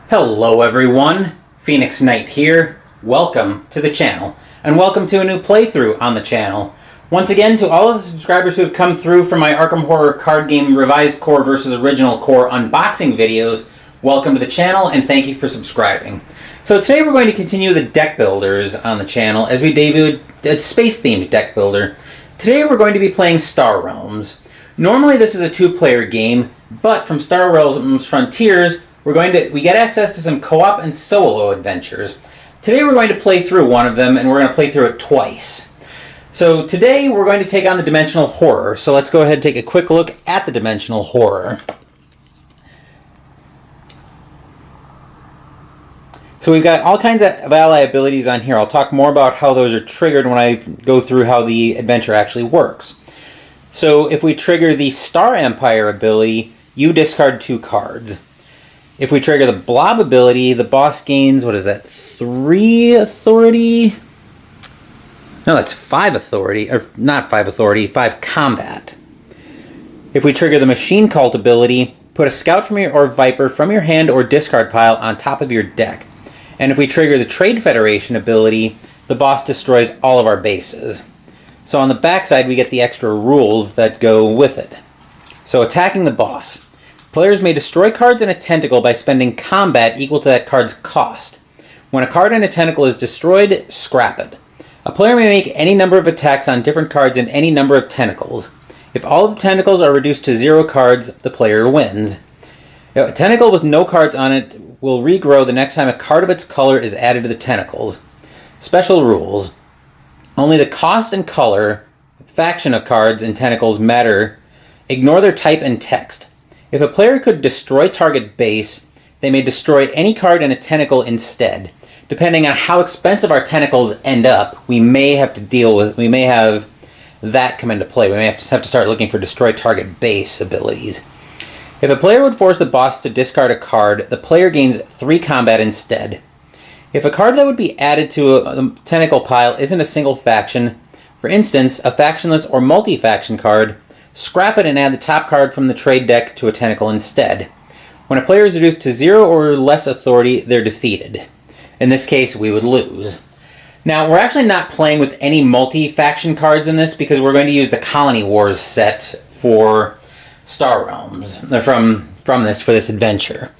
Hello everyone, Phoenix Knight here. Welcome to the channel, and welcome to a new playthrough on the channel. Once again, to all of the subscribers who have come through from my Arkham Horror card game Revised Core versus Original Core unboxing videos, welcome to the channel and thank you for subscribing. So today we're going to continue the deck builders on the channel as we debut a space-themed deck builder. Today we're going to be playing Star Realms. Normally this is a two-player game, but from Star Realms Frontiers, we get access to some co-op and solo adventures. Today we're going to play through one of them, and we're going to play through it twice. So today we're going to take on the Dimensional Horror. So let's go ahead and take a quick look at the Dimensional Horror. So we've got all kinds of ally abilities on here. I'll talk more about how those are triggered when I go through how the adventure actually works. So if we trigger the Star Empire ability, you discard 2 cards. If we trigger the Blob ability, the boss gains, what is that, 3 authority? No, that's 5 authority, or not 5 authority, 5 combat. If we trigger the Machine Cult ability, put a Scout or Viper from your hand or discard pile on top of your deck. And if we trigger the Trade Federation ability, the boss destroys all of our bases. So on the backside, we get the extra rules that go with it. So attacking the boss. Players may destroy cards in a tentacle by spending combat equal to that card's cost. When a card in a tentacle is destroyed, scrap it. A player may make any number of attacks on different cards in any number of tentacles. If all of the tentacles are reduced to 0 cards, the player wins. A tentacle with no cards on it will regrow the next time a card of its color is added to the tentacles. Special rules. Only the cost and color, faction of cards in tentacles matter. Ignore their type and text. If a player could destroy target base, they may destroy any card in a tentacle instead. Depending on how expensive our tentacles end up, we may have that come into play. We may have to start looking for destroy target base abilities. If a player would force the boss to discard a card, the player gains 3 combat instead. If a card that would be added to a tentacle pile isn't a single faction, for instance, a factionless or multi-faction card, scrap it and add the top card from the trade deck to a tentacle instead. When a player is reduced to 0 or less authority, they're defeated. In this case, we would lose. Now, we're actually not playing with any multi-faction cards in this because we're going to use the Colony Wars set for Star Realms, for this adventure.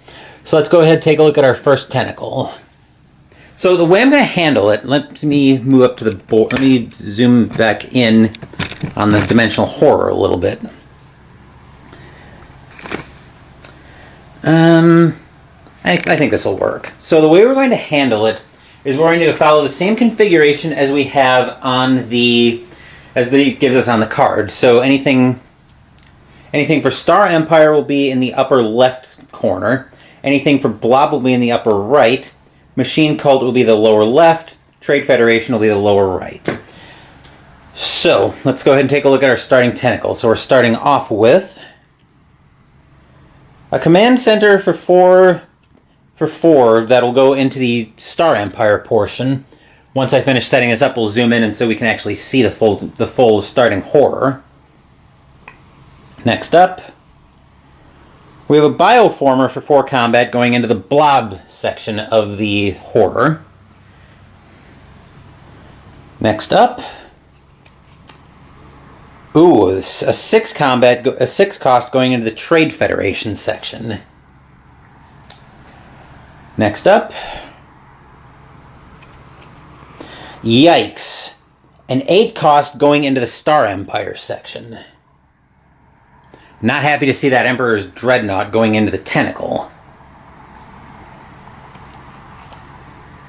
So let's go ahead and take a look at our first tentacle. So the way I'm going to handle it, let me move up to the board. Let me zoom back in on the Dimensional Horror a little bit. I think this will work. So the way we're going to handle it is we're going to follow the same configuration as we have on gives us on the card. So anything for Star Empire will be in the upper left corner. Anything for Blob will be in the upper right. Machine Cult will be the lower left. Trade Federation will be the lower right. So, let's go ahead and take a look at our starting tentacle. So we're starting off with a command center for 4 that'll go into the Star Empire portion. Once I finish setting this up, we'll zoom in and so we can actually see the full starting horror. Next up, we have a Bioformer for 4 combat going into the Blob section of the horror. Next up, a 6 cost going into the Trade Federation section. Next up, yikes, an 8 cost going into the Star Empire section. Not happy to see that Emperor's Dreadnought going into the tentacle.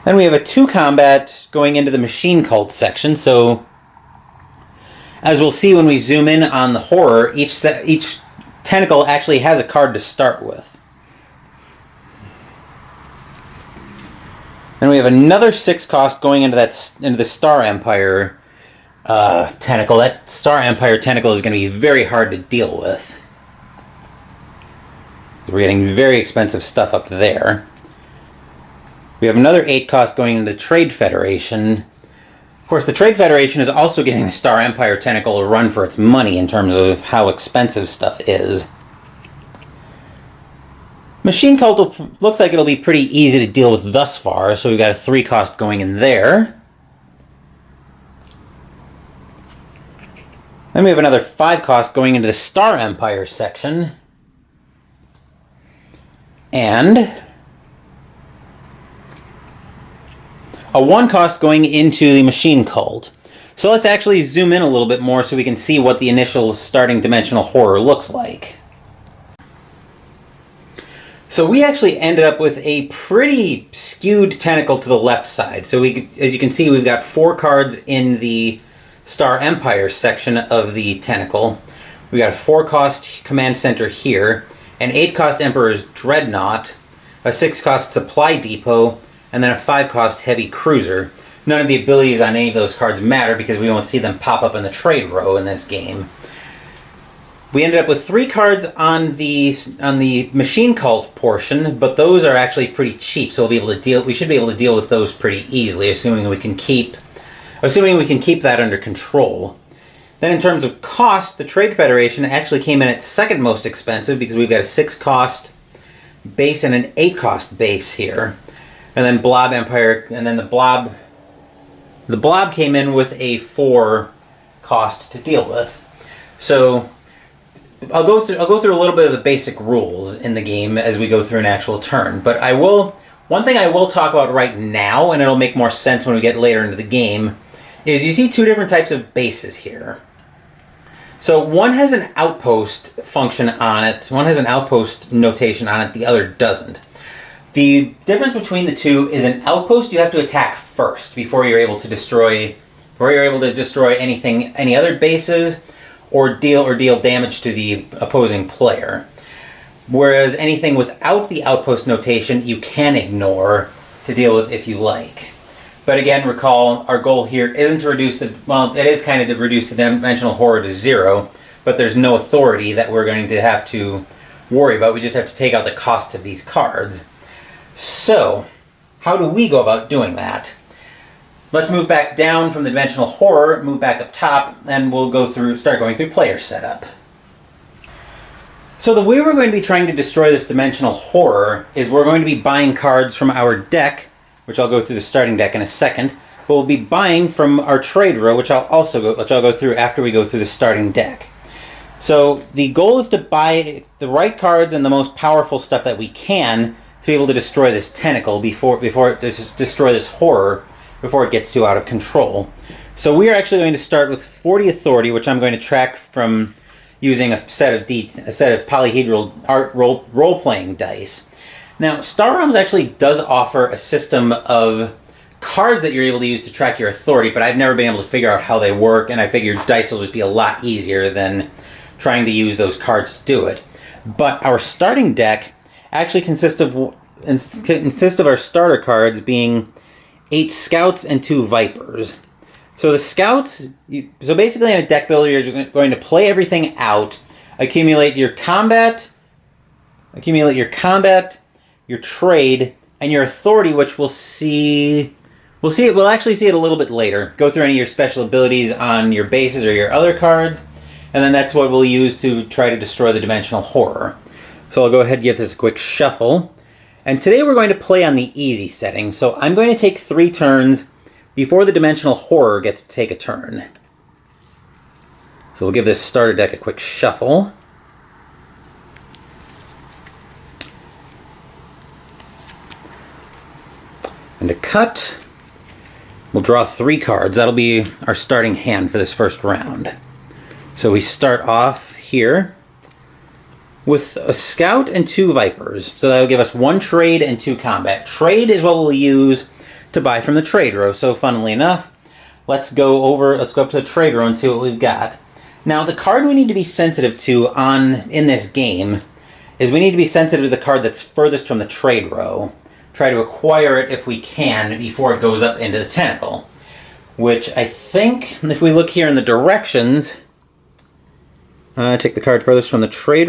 Then we have a 2 combat going into the Machine Cult section, so as we'll see when we zoom in on the horror, each tentacle actually has a card to start with. Then we have another 6 cost going into the Star Empire tentacle. That Star Empire tentacle is going to be very hard to deal with. We're getting very expensive stuff up there. We have another 8 cost going into the Trade Federation. Of course, the Trade Federation is also giving the Star Empire tentacle a run for its money in terms of how expensive stuff is. Machine Cult looks like it'll be pretty easy to deal with thus far, so we've got a 3 cost going in there. Then we have another 5 cost going into the Star Empire section. And a 1 cost going into the Machine Cult. So let's actually zoom in a little bit more so we can see what the initial starting dimensional horror looks like. So we actually ended up with a pretty skewed tentacle to the left side. So as you can see, we've got 4 cards in the Star Empire section of the tentacle. We got a 4 cost Command Center here, an 8 cost Emperor's Dreadnought, a 6 cost Supply Depot, and then a 5 cost Heavy Cruiser. None of the abilities on any of those cards matter because we won't see them pop up in the trade row in this game. We ended up with 3 cards on the Machine Cult portion, but those are actually pretty cheap, so we should be able to deal with those pretty easily, assuming we can keep that under control. Then in terms of cost, the Trade Federation actually came in at second most expensive because we've got a 6 cost base and an 8 cost base here. And then Blob Empire, and then the Blob came in with a 4 cost to deal with. So I'll go through a little bit of the basic rules in the game as we go through an actual turn. But one thing I will talk about right now, and it'll make more sense when we get later into the game, is you see 2 different types of bases here. So one has an outpost function on it, one has an outpost notation on it, the other doesn't. The difference between the two is an outpost you have to attack first before you're able to destroy any other bases or deal damage to the opposing player. Whereas anything without the outpost notation you can ignore to deal with if you like. But again, recall, our goal here isn't to reduce it is kind of to reduce the dimensional horror to 0, but there's no authority that we're going to have to worry about. We just have to take out the costs of these cards. So, how do we go about doing that? Let's move back down from the dimensional horror, move back up top, and we'll start going through player setup. So the way we're going to be trying to destroy this dimensional horror is we're going to be buying cards from our deck, which I'll go through the starting deck in a second, but we'll be buying from our trade row, which I'll go through after we go through the starting deck. So the goal is to buy the right cards and the most powerful stuff that we can to be able to destroy this tentacle before destroy this horror before it gets too out of control. So we are actually going to start with 40 authority, which I'm going to track from using a set of polyhedral art role-playing dice. Now, Star Realms actually does offer a system of cards that you're able to use to track your authority, but I've never been able to figure out how they work, and I figured dice will just be a lot easier than trying to use those cards to do it. But our starting deck actually consists of our starter cards being 8 Scouts and 2 Vipers. So the Scouts, so basically in a deck builder, you're going to play everything out, accumulate your combat, your trade, and your authority, which we'll actually see it a little bit later. Go through any of your special abilities on your bases or your other cards, and then that's what we'll use to try to destroy the dimensional horror. So I'll go ahead and give this a quick shuffle. And today we're going to play on the easy setting, so I'm going to take 3 turns before the dimensional horror gets to take a turn. So we'll give this starter deck a quick shuffle. And to cut, we'll draw 3 cards. That'll be our starting hand for this first round. So we start off here with a Scout and 2 Vipers. So that'll give us 1 trade and 2 combat. Trade is what we'll use to buy from the trade row. So funnily enough, let's go up to the trade row and see what we've got. Now the card we need to be sensitive to in this game is we need to be sensitive to the card that's furthest from the trade row. Try to acquire it if we can before it goes up into the tentacle. Which I think, if we look here in the directions, take the card furthest from the trade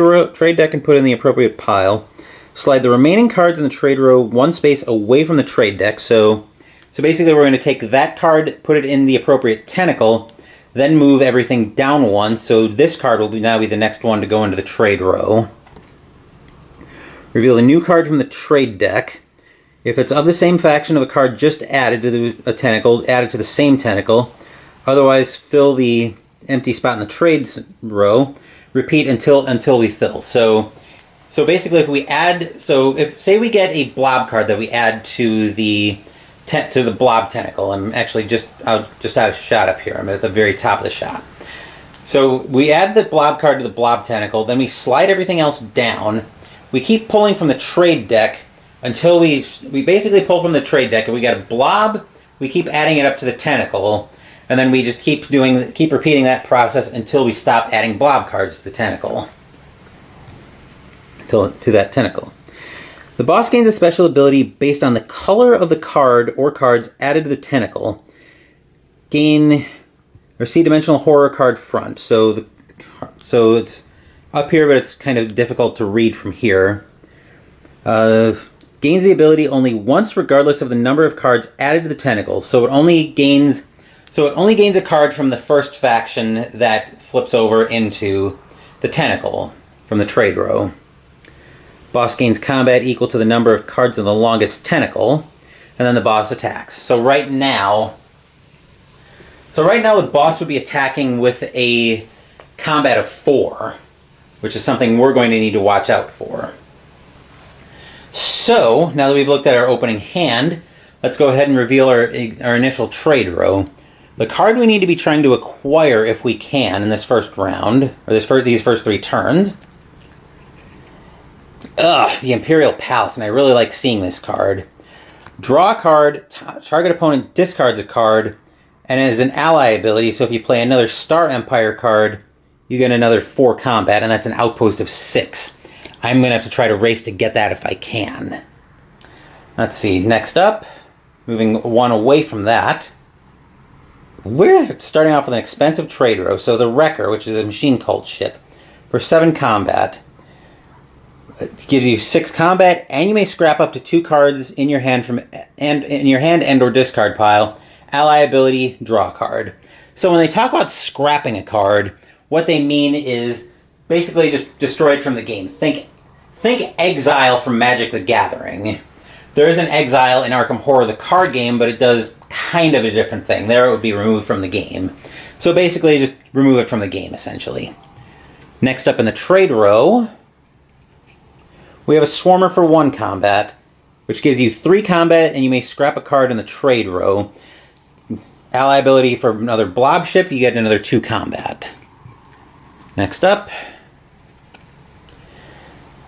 deck and put it in the appropriate pile. Slide the remaining cards in the trade row 1 space away from the trade deck. So basically we're going to take that card, put it in the appropriate tentacle, then move everything down 1. So this card will now be the next one to go into the trade row. Reveal a new card from the trade deck. If it's of the same faction of a card just added to a tentacle, add it to the same tentacle. Otherwise, fill the empty spot in the trades row. Repeat until we fill. So basically, if we add, if say we get a blob card that we add to the blob tentacle. I'm actually I'll just add a shot up here. I'm at the very top of the shot. So we add the blob card to the blob tentacle. Then we slide everything else down. We keep pulling from the trade deck until we basically pull from the trade deck. If we got a blob, we keep adding it up to the tentacle, and then we just keep repeating that process until we stop adding blob cards to the tentacle. To that tentacle. The boss gains a special ability based on the color of the card or cards added to the tentacle. Gain or see dimensional horror card front. So it's up here, but it's kind of difficult to read from here. Gains the ability only once, regardless of the number of cards added to the tentacle. So it only gains a card from the first faction that flips over into the tentacle from the trade row. Boss gains combat equal to the number of cards in the longest tentacle, and then the boss attacks. So right now the boss would be attacking with a combat of 4, which is something we're going to need to watch out for. So, now that we've looked at our opening hand, let's go ahead and reveal our initial trade row. The card we need to be trying to acquire if we can in this first round, or these first 3 turns. The Imperial Palace, and I really like seeing this card. Draw a card, target opponent discards a card, and it is an ally ability, so if you play another Star Empire card, you get another 4 combat, and that's an outpost of 6. I'm going to have to try to race to get that if I can. Let's see, next up, moving one away from that, we're starting off with an expensive trade row, so the Wrecker, which is a machine cult ship, for 7 combat. It gives you 6 combat, and you may scrap up to 2 cards in your hand and/or discard pile. Ally ability, draw a card. So when they talk about scrapping a card, what they mean is basically just destroy it from the game. Think Exile from Magic the Gathering. There is an Exile in Arkham Horror, the card game, but it does kind of a different thing. There it would be removed from the game. So basically just remove it from the game, essentially. Next up in the trade row, we have a Swarmer for 1 combat, which gives you 3 combat, and you may scrap a card in the trade row. Ally ability for another blob ship, you get another 2 combat. Next up,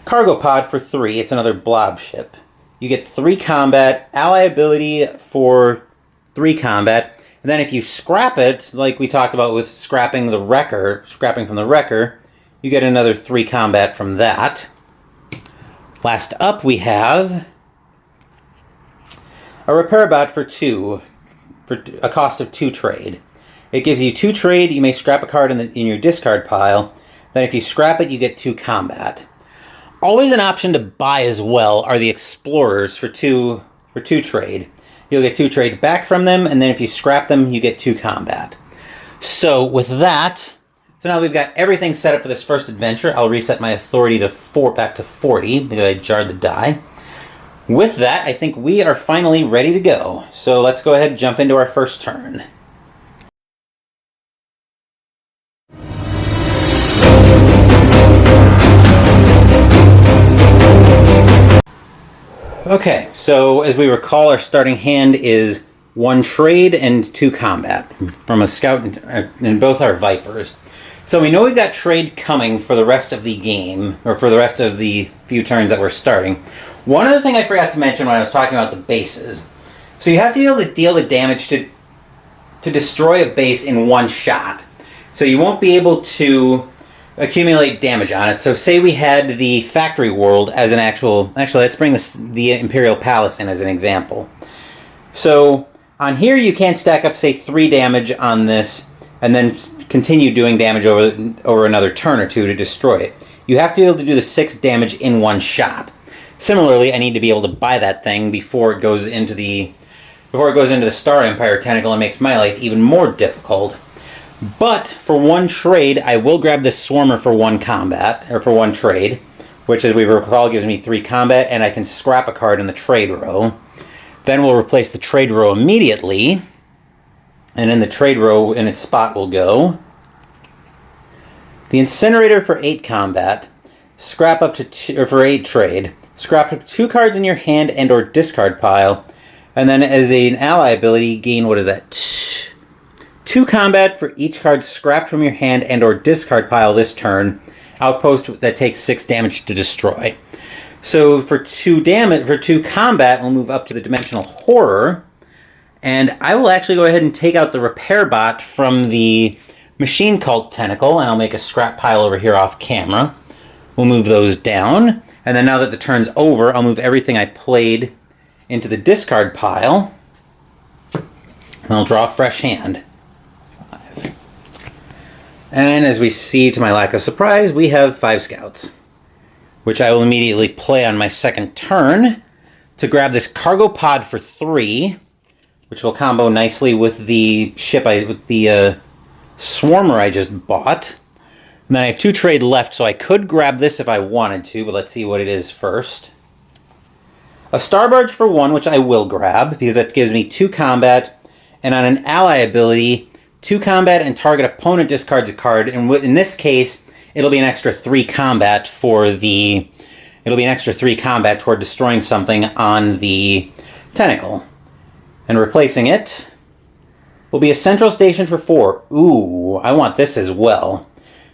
Cargo Pod for 3, it's another blob ship. You get 3 combat, ally ability for 3 combat, and then if you scrap it, like we talked about with scrapping from the Wrecker, you get another 3 combat from that. Last up, we have a Repair Bot for 2, for a cost of 2 trade. It gives you 2 trade, you may scrap a card in your discard pile, then if you scrap it, you get 2 combat. Always an option to buy as well are the Explorers for 2 trade. You'll get 2 trade back from them, and then if you scrap them, you get 2 combat. So with that, now we've got everything set up for this first adventure. I'll reset my authority back to 40 because I jarred the die. With that, I think we are finally ready to go. So let's go ahead and jump into our first turn. Okay, so as we recall, our starting hand is 1 trade and 2 combat from a scout and both our Vipers. So we know we've got trade coming for the rest of the game, or for the rest of the few turns that we're starting. One other thing I forgot to mention when I was talking about the bases. So you have to be able to deal the damage to destroy a base in 1 shot. So you won't be able to accumulate damage on it. So say we had the factory world as an actually let's bring the Imperial Palace in as an example. So on here you can't stack up, say, 3 damage on this and then continue doing damage over another turn or 2 to destroy it. You have to be able to do the 6 damage in 1 shot. Similarly, I need to be able to buy that thing before it goes into the Star Empire tentacle and makes my life even more difficult. But for 1 trade, I will grab this Swarmer for 1 combat, or for 1 trade, which, as we recall, gives me 3 combat, and I can scrap a card in the trade row. Then we'll replace the trade row immediately, and in the trade row, in its spot, will go the Incinerator for 8 combat, scrap up to 2, or for 8 trade, scrap up 2 cards in your hand and or discard pile, and then as an ally ability, gain, what is that? 2 combat for each card scrapped from your hand and or discard pile this turn. Outpost that takes 6 damage to destroy. So for 2 combat, we'll move up to the Dimensional Horror, and I will actually go ahead and take out the Repair Bot from the Machine Cult Tentacle, and I'll make a scrap pile over here off camera. We'll move those down, and then now that the turn's over, I'll move everything I played into the discard pile, and I'll draw a fresh hand. And as we see, to my lack of surprise, we have 5 scouts, which I will immediately play on my second turn to grab this cargo pod for 3, which will combo nicely with the swarmer I just bought. And then I have 2 trade left, so I could grab this if I wanted to, but let's see what it is first. A Star Barge for 1, which I will grab, because that gives me 2 combat, and on an ally ability, 2 combat and target opponent discards a card, and in this case, it'll be an extra 3 combat toward destroying something on the tentacle. And replacing it will be a Central Station for 4. Ooh, I want this as well.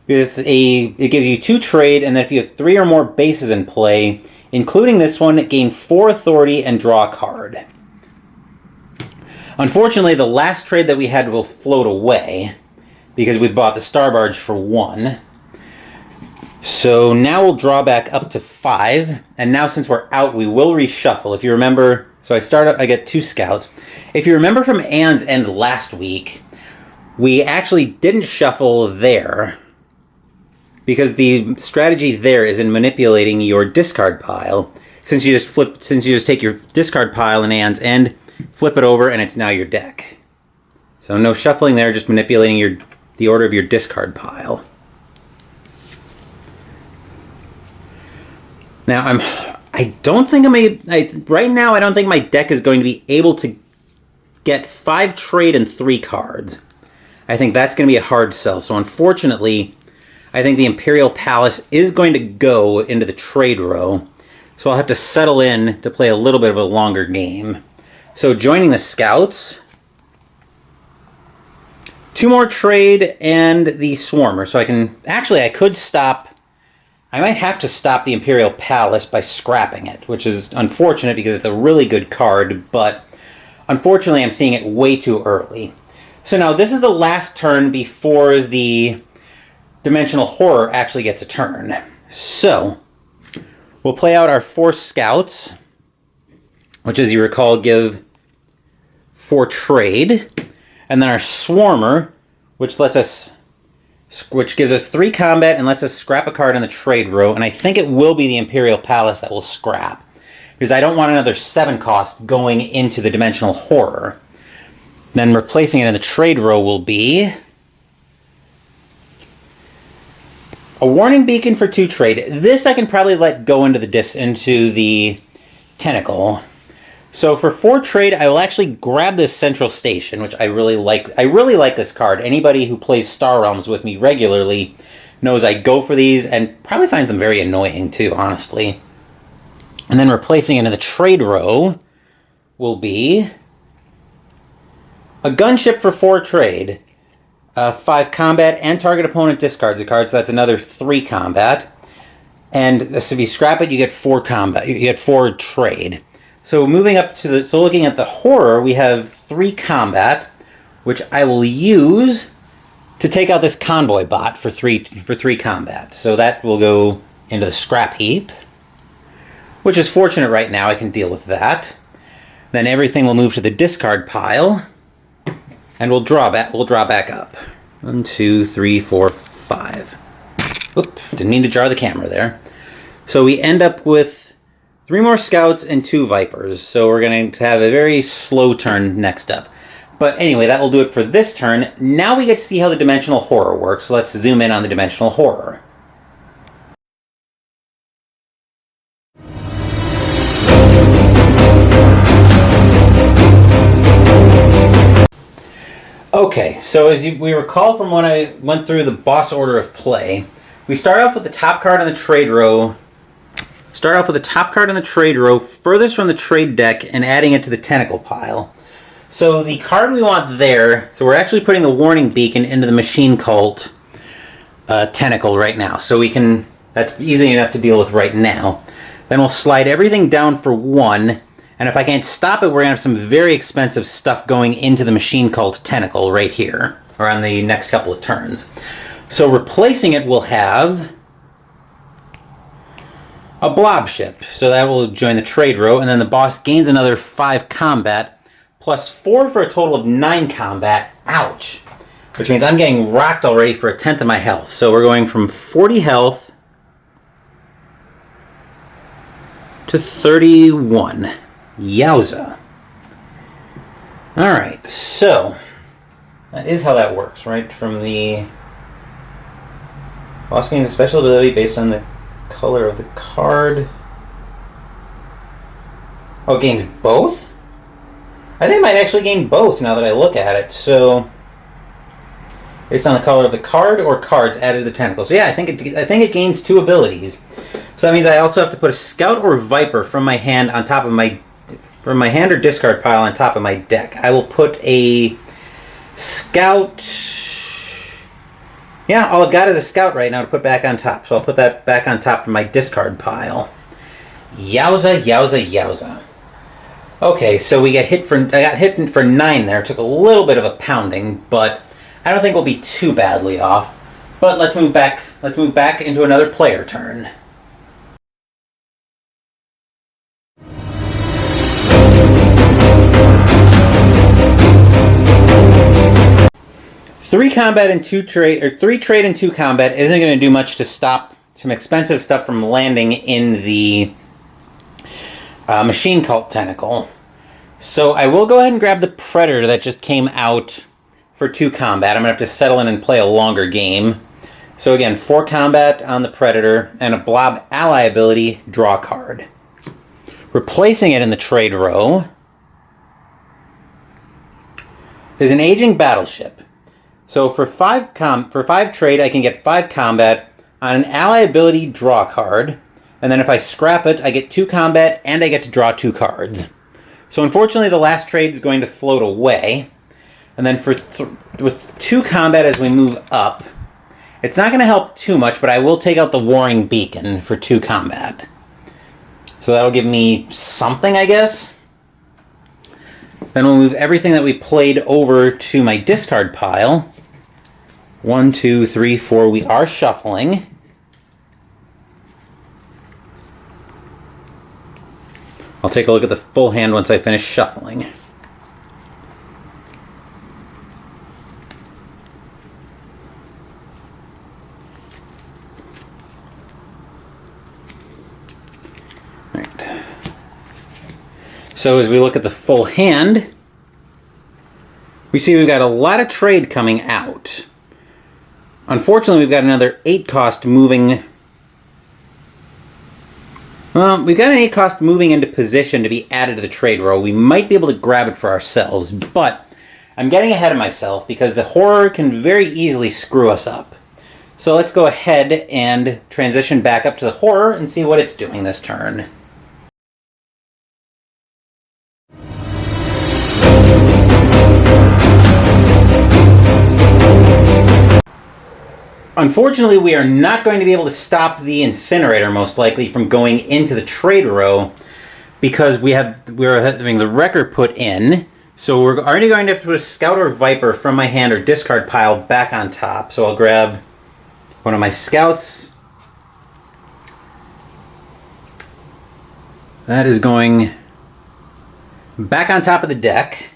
Because it gives you 2 trade, and then if you have 3 or more bases in play, including this one, gain 4 authority and draw a card. Unfortunately, the last trade that we had will float away because we bought the Star Barge for 1. So now we'll draw back up to 5, and now since we're out, we will reshuffle. If you remember, so I get 2 scouts. If you remember from Aeon's End last week, we actually didn't shuffle there because the strategy there is in manipulating your discard pile. Since you just take your discard pile in Aeon's End, flip it over, and it's now your deck. So no shuffling there, just manipulating the order of your discard pile. Now right now I don't think my deck is going to be able to get 5 trade and 3 cards. I think that's going to be a hard sell. So unfortunately, I think the Imperial Palace is going to go into the trade row. So I'll have to settle in to play a little bit of a longer game. So joining the scouts, 2 more trade and the swarmer. So I could stop. I might have to stop the Imperial Palace by scrapping it, which is unfortunate because it's a really good card, but unfortunately I'm seeing it way too early. So now this is the last turn before the Dimensional Horror actually gets a turn. So we'll play out our 4 scouts, which, as you recall, give 4 trade, and then our swarmer, which gives us 3 combat and lets us scrap a card in the trade row, and I think it will be the Imperial Palace that will scrap, because I don't want another 7 cost going into the Dimensional Horror. Then replacing it in the trade row will be a Warning Beacon for 2 trade. This I can probably let go into the tentacle. So for 4 trade, I will actually grab this Central Station, which I really like. I really like this card. Anybody who plays Star Realms with me regularly knows I go for these and probably finds them very annoying too, honestly. And then replacing it in the trade row will be a Gunship for 4 trade. 5 combat and target opponent discards a card, so that's another 3 combat. And if you scrap it, you get 4 combat. You get 4 trade. So moving up to looking at the horror, we have 3 combat, which I will use to take out this convoy bot for 3 combat. So that will go into the scrap heap, which is fortunate right now. I can deal with that. Then everything will move to the discard pile, and we'll draw back up. 1, 2, 3, 4, 5. Oop, didn't mean to jar the camera there. So we end up with 3 more scouts and 2 vipers. So we're going to have a very slow turn next up. But anyway, that will do it for this turn. Now we get to see how the Dimensional Horror works. So let's zoom in on the Dimensional Horror. Okay, so as we recall from when I went through the boss order of play, we start off with the top card in the trade row. Start off with the top card in the trade row, furthest from the trade deck, and adding it to the tentacle pile. So the card we want there, so we're actually putting the warning beacon into the machine cult tentacle right now. So we can, that's easy enough to deal with right now. Then we'll slide everything down for 1. And if I can't stop it, we're going to have some very expensive stuff going into the machine cult tentacle right here, or on the next couple of turns. So replacing it, we'll have a blob ship. So that will join the trade row, and then the boss gains another 5 combat, plus 4 for a total of 9 combat. Ouch! Which means I'm getting rocked already for 1/10 of my health. So we're going from 40 health to 31. Yowza. Alright, so that is how that works, right? From the boss gains a special ability based on the color of the card. Oh, it gains both? I think it might actually gain both now that I look at it. So, based on the color of the card or cards added to the tentacle. So yeah, I think it gains 2 abilities. So that means I also have to put a Scout or Viper from my hand on top of my hand or discard pile on top of my deck. I will put a Scout. Yeah, all I've got is a Scout right now to put back on top. So I'll put that back on top of my discard pile. Yowza, yowza, yowza. Okay, so I got hit for 9 there. Took a little bit of a pounding, but I don't think we'll be too badly off. But let's move back into another player turn. 3 combat and 2 trade, or 3 trade and 2 combat isn't going to do much to stop some expensive stuff from landing in the machine cult tentacle. So I will go ahead and grab the Predator that just came out for 2 combat. I'm going to have to settle in and play a longer game. So again, 4 combat on the Predator and a blob ally ability, draw card. Replacing it in the trade row is an aging battleship. So for 5 trade, I can get 5 combat on an ally ability, draw card, and then if I scrap it, I get 2 combat and I get to draw 2 cards. So unfortunately, the last trade is going to float away, and then with 2 combat as we move up, it's not going to help too much, but I will take out the warring beacon for 2 combat. So that'll give me something, I guess. Then we'll move everything that we played over to my discard pile. 1, 2, 3, 4. We are shuffling. I'll take a look at the full hand once I finish shuffling. Right. So as we look at the full hand, we see we've got a lot of trade coming out. Unfortunately, we've got another 8 cost moving. Well, we've got an 8 cost moving into position to be added to the trade row. We might be able to grab it for ourselves, but I'm getting ahead of myself because the horror can very easily screw us up. So let's go ahead and transition back up to the horror and see what it's doing this turn. Unfortunately, we are not going to be able to stop the incinerator, most likely, from going into the trade row because we're having the wrecker put in. So we're already going to have to put a Scout or Viper from my hand or discard pile back on top. So I'll grab one of my Scouts. That is going back on top of the deck.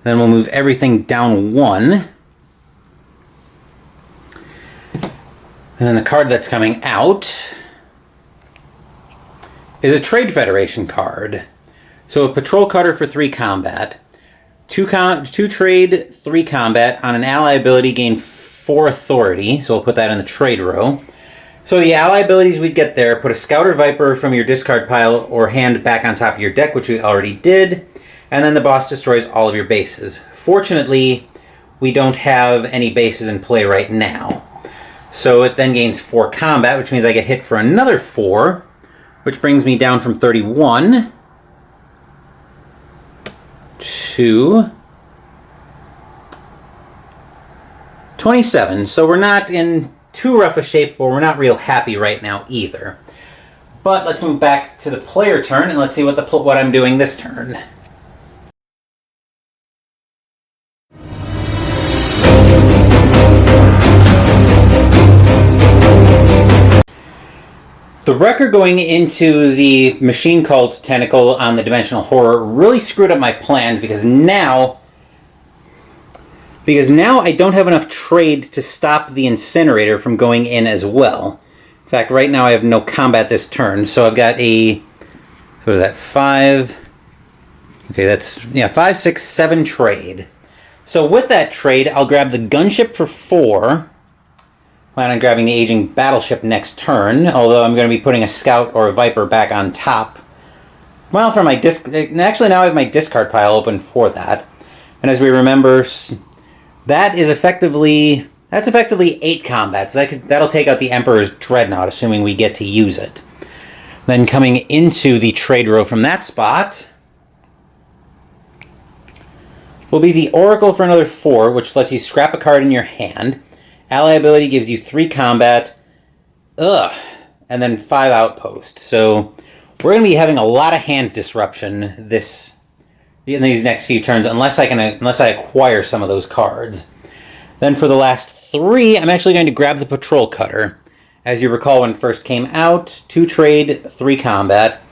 Then we'll move everything down 1. And then the card that's coming out is a Trade Federation card. So a patrol cutter for 3 combat. 2 trade, 3 combat. On an ally ability, gain 4 authority. So we'll put that in the trade row. So the ally abilities we'd get there, put a Scout or Viper from your discard pile or hand back on top of your deck, which we already did. And then the boss destroys all of your bases. Fortunately, we don't have any bases in play right now. So it then gains 4 combat, which means I get hit for another 4, which brings me down from 31 to 27. So we're not in too rough a shape, but we're not real happy right now either. But let's move back to the player turn and let's see what I'm doing this turn. The record going into the machine called Tentacle on the Dimensional Horror really screwed up my plans because now I don't have enough trade to stop the incinerator from going in as well. In fact, right now I have no combat this turn, so I've got a, what is that, 5, okay, that's, yeah, 5, 6, 7 trade. So with that trade, I'll grab the gunship for 4, plan on grabbing the aging battleship next turn, although I'm going to be putting a scout or a viper back on top. Well, for my actually now I have my discard pile open for that. And as we remember, that's effectively 8 combats. That'll take out the Emperor's Dreadnought, assuming we get to use it. Then coming into the trade row from that spot will be the Oracle for another 4, which lets you scrap a card in your hand. Ally ability gives you 3 combat, and then 5 outpost. So we're going to be having a lot of hand disruption in these next few turns, unless I acquire some of those cards. Then for the last 3, I'm actually going to grab the Patrol Cutter. As you recall when it first came out, 2 trade, 3 combat.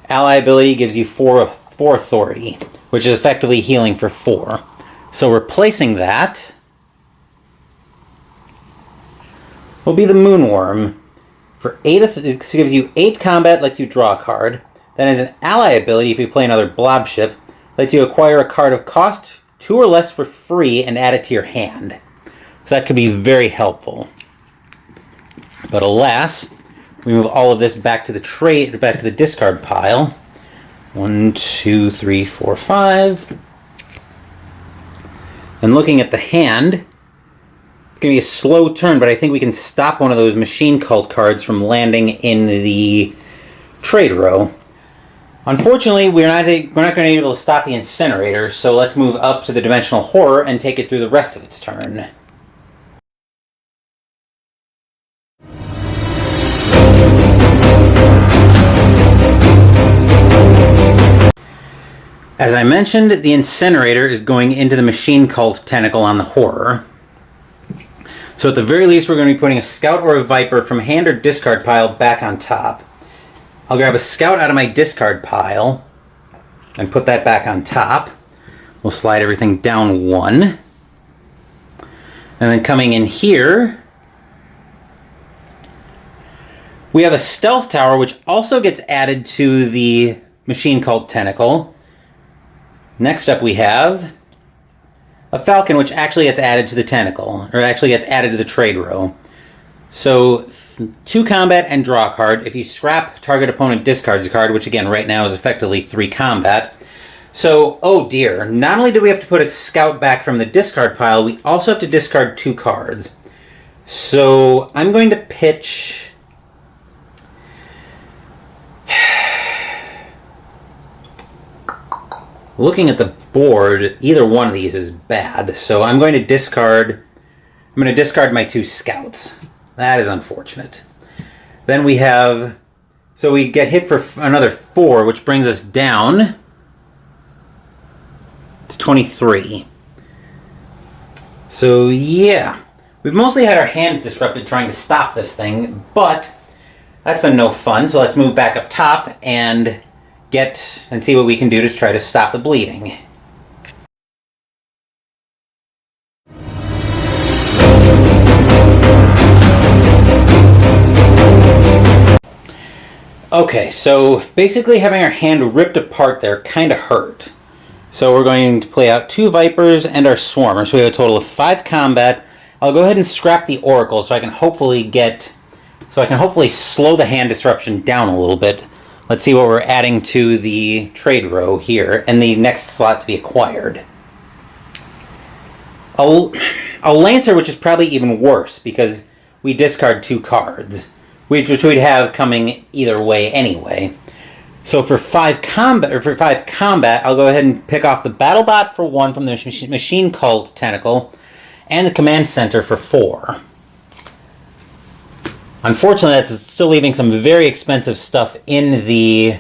Ally ability gives you 4 authority, which is effectively healing for 4. So replacing that will be the Moonworm. For 8, it gives you 8 combat, lets you draw a card. Then as an ally ability, if you play another blob ship, lets you acquire a card of cost 2 or less for free and add it to your hand. So that could be very helpful. But alas, we move all of this back to the discard pile. 1, 2, 3, 4, 5. And looking at the hand, it's going to be a slow turn, but I think we can stop one of those machine cult cards from landing in the trade row. Unfortunately, we're not going to be able to stop the incinerator, so let's move up to the Dimensional Horror and take it through the rest of its turn. As I mentioned, the incinerator is going into the machine cult Tentacle on the Horror. So at the very least, we're going to be putting a scout or a viper from hand or discard pile back on top. I'll grab a scout out of my discard pile and put that back on top. We'll slide everything down 1. And then coming in here, we have a stealth tower, which also gets added to the machine cult Tentacle. Next up we have a falcon, which actually gets added to the Tentacle, or actually gets added to the trade row. So 2 combat and draw a card. If you scrap, target opponent discards a card, which again right now is effectively 3 combat. So, oh dear, not only do we have to put a scout back from the discard pile, we also have to discard 2 cards. So I'm going to pitch... Looking at the board, either one of these is bad, so I'm going to discard my 2 scouts. That is unfortunate. Then we have... So we get hit for another 4, which brings us down to 23. So yeah, we've mostly had our hands disrupted trying to stop this thing, but that's been no fun, so let's move back up top and see what we can do to try to stop the bleeding. Okay, so basically having our hand ripped apart there kind of hurt. So we're going to play out 2 Vipers and our Swarmer, so we have a total of 5 combat. I'll go ahead and scrap the Oracle so I can hopefully slow the hand disruption down a little bit. Let's see what we're adding to the trade row here, and the next slot to be acquired. a Lancer, which is probably even worse because we discard 2 cards, which we'd have coming either way anyway. So for 5 combat, I'll go ahead and pick off the BattleBot for 1 from the Machine Cult Tentacle, and the Command Center for 4. Unfortunately, that's still leaving some very expensive stuff in the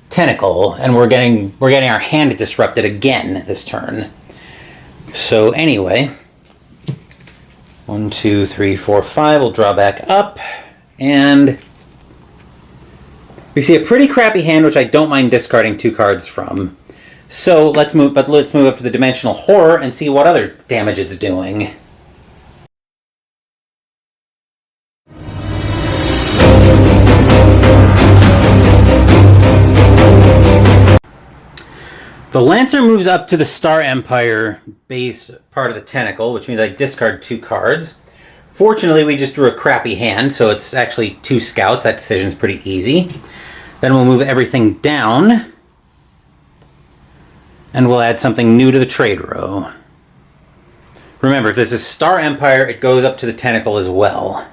Tentacle, and we're getting our hand disrupted again this turn. So anyway, 1, 2, 3, 4, 5. We'll draw back up, and we see a pretty crappy hand, which I don't mind discarding 2 cards from. So let's move up to the Dimensional Horror and see what other damage it's doing. The Lancer moves up to the Star Empire base part of the Tentacle, which means I discard 2 cards. Fortunately, we just drew a crappy hand, so it's actually 2 scouts. That decision's pretty easy. Then we'll move everything down, and we'll add something new to the trade row. Remember, if this is Star Empire, it goes up to the Tentacle as well.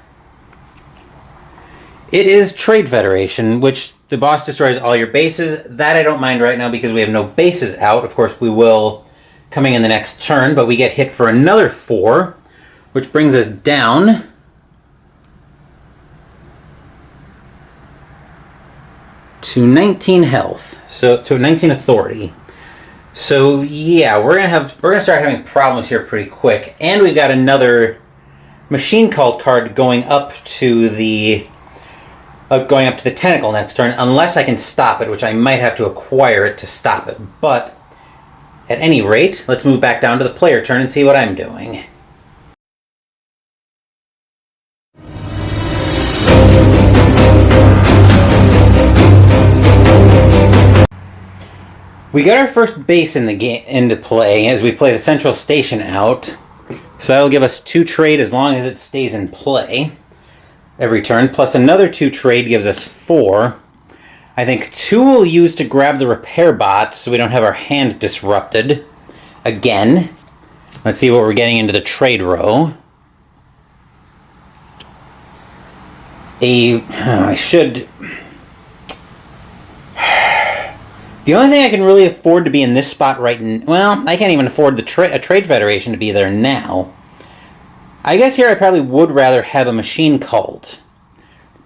It is Trade Federation, which the boss destroys all your bases. That I don't mind right now because we have no bases out. Of course, we will coming in the next turn, but we get hit for another 4, which brings us down to 19 health. So to 19 authority. So yeah, we're gonna start having problems here pretty quick. And we've got another Machine Cult card going up to the Tentacle next turn, unless I can stop it, which I might have to acquire it to stop it. But at any rate, let's move back down to the player turn and see what I'm doing. We got our first base in the game into play as we play the Central Station out. So that'll give us 2 trade as long as it stays in play every turn, plus another 2 trade gives us 4. I think 2 we'll use to grab the repair bot so we don't have our hand disrupted again. Let's see what we're getting into the trade row. I should... The only thing I can really afford to be in this spot right now... Well, I can't even afford a Trade Federation to be there now. I guess here I probably would rather have a Machine Cult.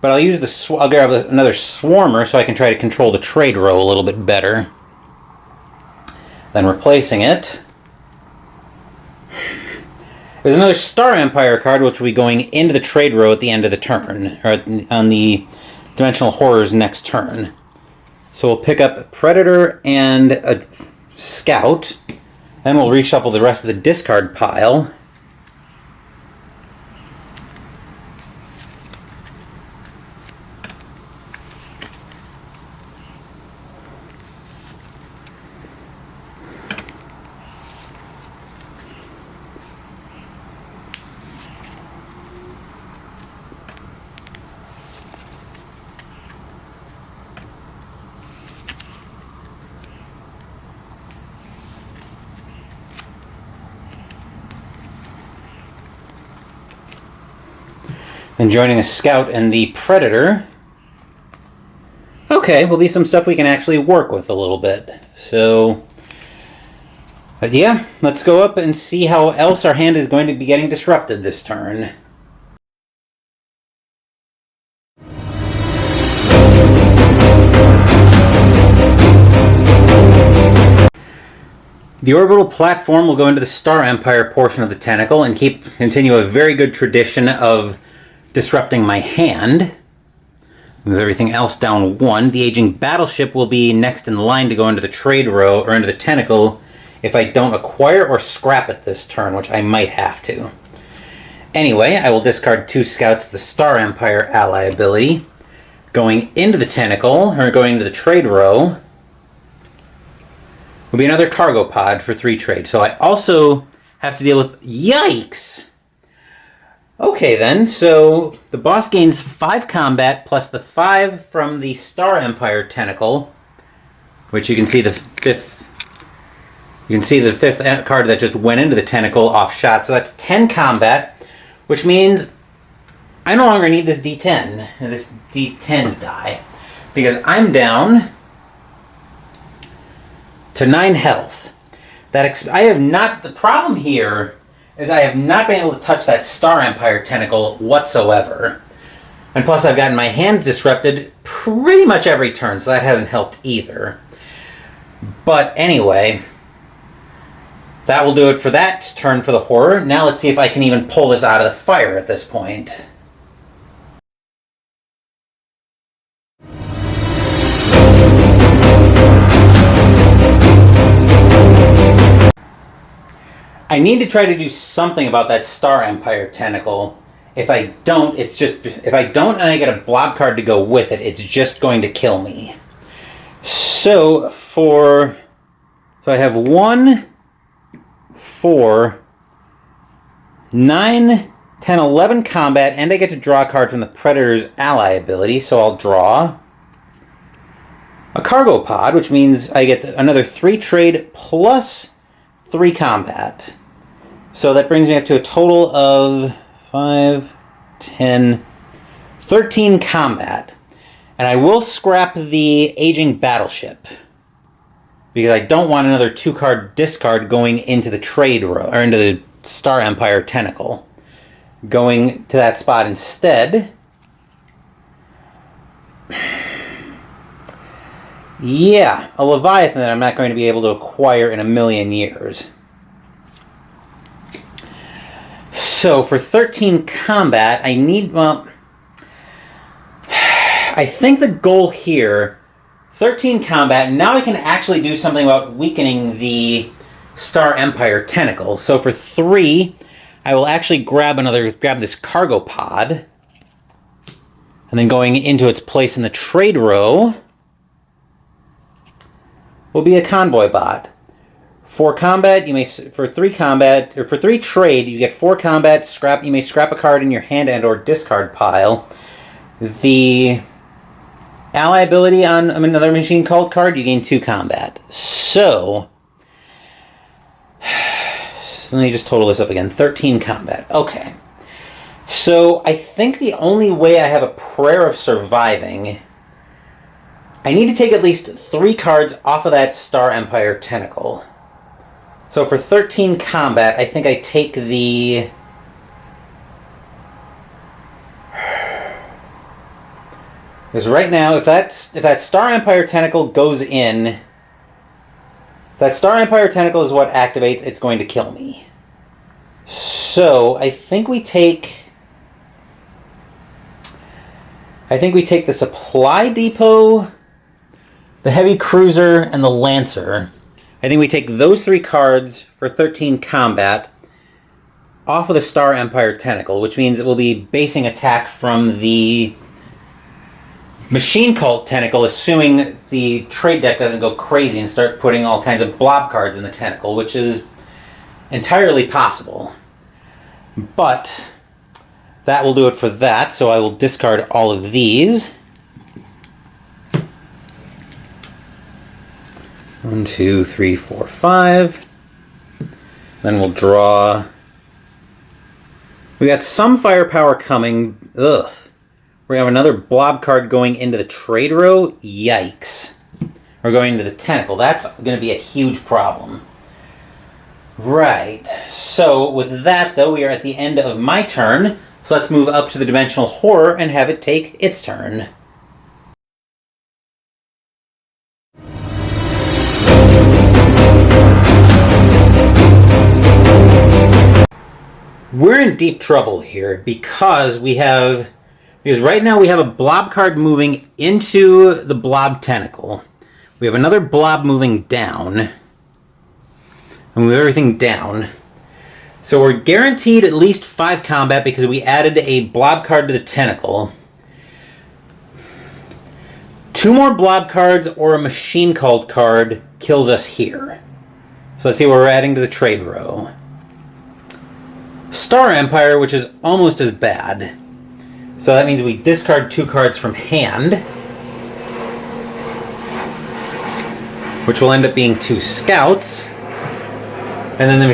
But I'll grab another Swarmer so I can try to control the trade row a little bit better. Then replacing it. There's another Star Empire card which will be going into the trade row at the end of the turn. Or on the Dimensional Horror's next turn. So we'll pick up a Predator and a Scout. Then we'll reshuffle the rest of the discard pile. And joining the Scout and the Predator. Okay, will be some stuff we can actually work with a little bit. So, but yeah, let's go up and see how else our hand is going to be getting disrupted this turn. The orbital platform will go into the Star Empire portion of the Tentacle and continue a very good tradition of disrupting my hand. Move everything else down 1. The aging battleship will be next in line to go into the trade row or into the Tentacle if I don't acquire or scrap it this turn, which I might have to. Anyway, I will discard 2 scouts to the Star Empire ally ability. Going into the Tentacle, or going into the trade row, will be another cargo pod for 3 trade. So I also have to deal with... Yikes! Okay then, so the boss gains 5 combat plus the 5 from the Star Empire Tentacle, which you can see the 5th You can see the 5th card that just went into the tentacle off shot. So that's 10 combat, which means I no longer need this D10, this D10's die, because I'm down to 9 health. I have not. The problem here is I have not been able to touch that Star Empire tentacle whatsoever. And plus I've gotten my hand disrupted pretty much every turn, so that hasn't helped either. But anyway, that will do it for that turn for the horror. Now let's see if I can even pull this out of the fire at this point. I need to try to do something about that Star Empire tentacle. If I don't, if I don't and I get a blob card to go with it, it's just going to kill me. So I have 1, 4, 9, 10, 11 combat, and I get to draw a card from the Predator's ally ability, so I'll draw a cargo pod, which means I get another 3 trade plus 3 combat. So that brings me up to a total of 5, 10, 13 combat. And I will scrap the aging battleship, because I don't want another 2-card discard going into the trade row, or into the Star Empire tentacle. Going to that spot instead. Yeah, a Leviathan that I'm not going to be able to acquire in a million years. So for 13 combat, I need, well, I think the goal here, 13 combat, now I can actually do something about weakening the Star Empire tentacle. So for 3, I will actually grab this cargo pod, and then going into its place in the trade row will be a convoy bot. For combat, for 3 combat, or for 3 trade, you get 4 combat, you may scrap a card in your hand and or discard pile. The ally ability on another machine cult card, you gain 2 combat. So let me just total this up again. 13 combat. Okay. So I think the only way I have a prayer of surviving, I need to take at least 3 cards off of that Star Empire tentacle. So for 13 combat, I think I take the... Because right now, if that Star Empire tentacle goes in, that Star Empire tentacle is what activates, it's going to kill me. So I think we take the supply depot, the heavy cruiser, and the lancer. I think we take those 3 cards for 13 combat off of the Star Empire tentacle, which means it will be basing attack from the Machine Cult tentacle, assuming the trade deck doesn't go crazy and start putting all kinds of blob cards in the tentacle, which is entirely possible. But that will do it for that, so I will discard all of these. 1, 2, 3, 4, 5. Then we'll draw. We got some firepower coming. Ugh. We have another blob card going into the trade row. Yikes. We're going into the tentacle. That's going to be a huge problem. Right. So with that, though, we are at the end of my turn. So let's move up to the Dimensional Horror and have it take its turn. We're in deep trouble here because right now we have a blob card moving into the blob tentacle. We have another blob moving down. And we have everything down. So we're guaranteed at least 5 combat because we added a blob card to the tentacle. 2 more blob cards or a machine cult card kills us here. So let's see what we're adding to the trade row. Star Empire, which is almost as bad. So that means we discard 2 cards from hand, which will end up being 2 scouts. And then the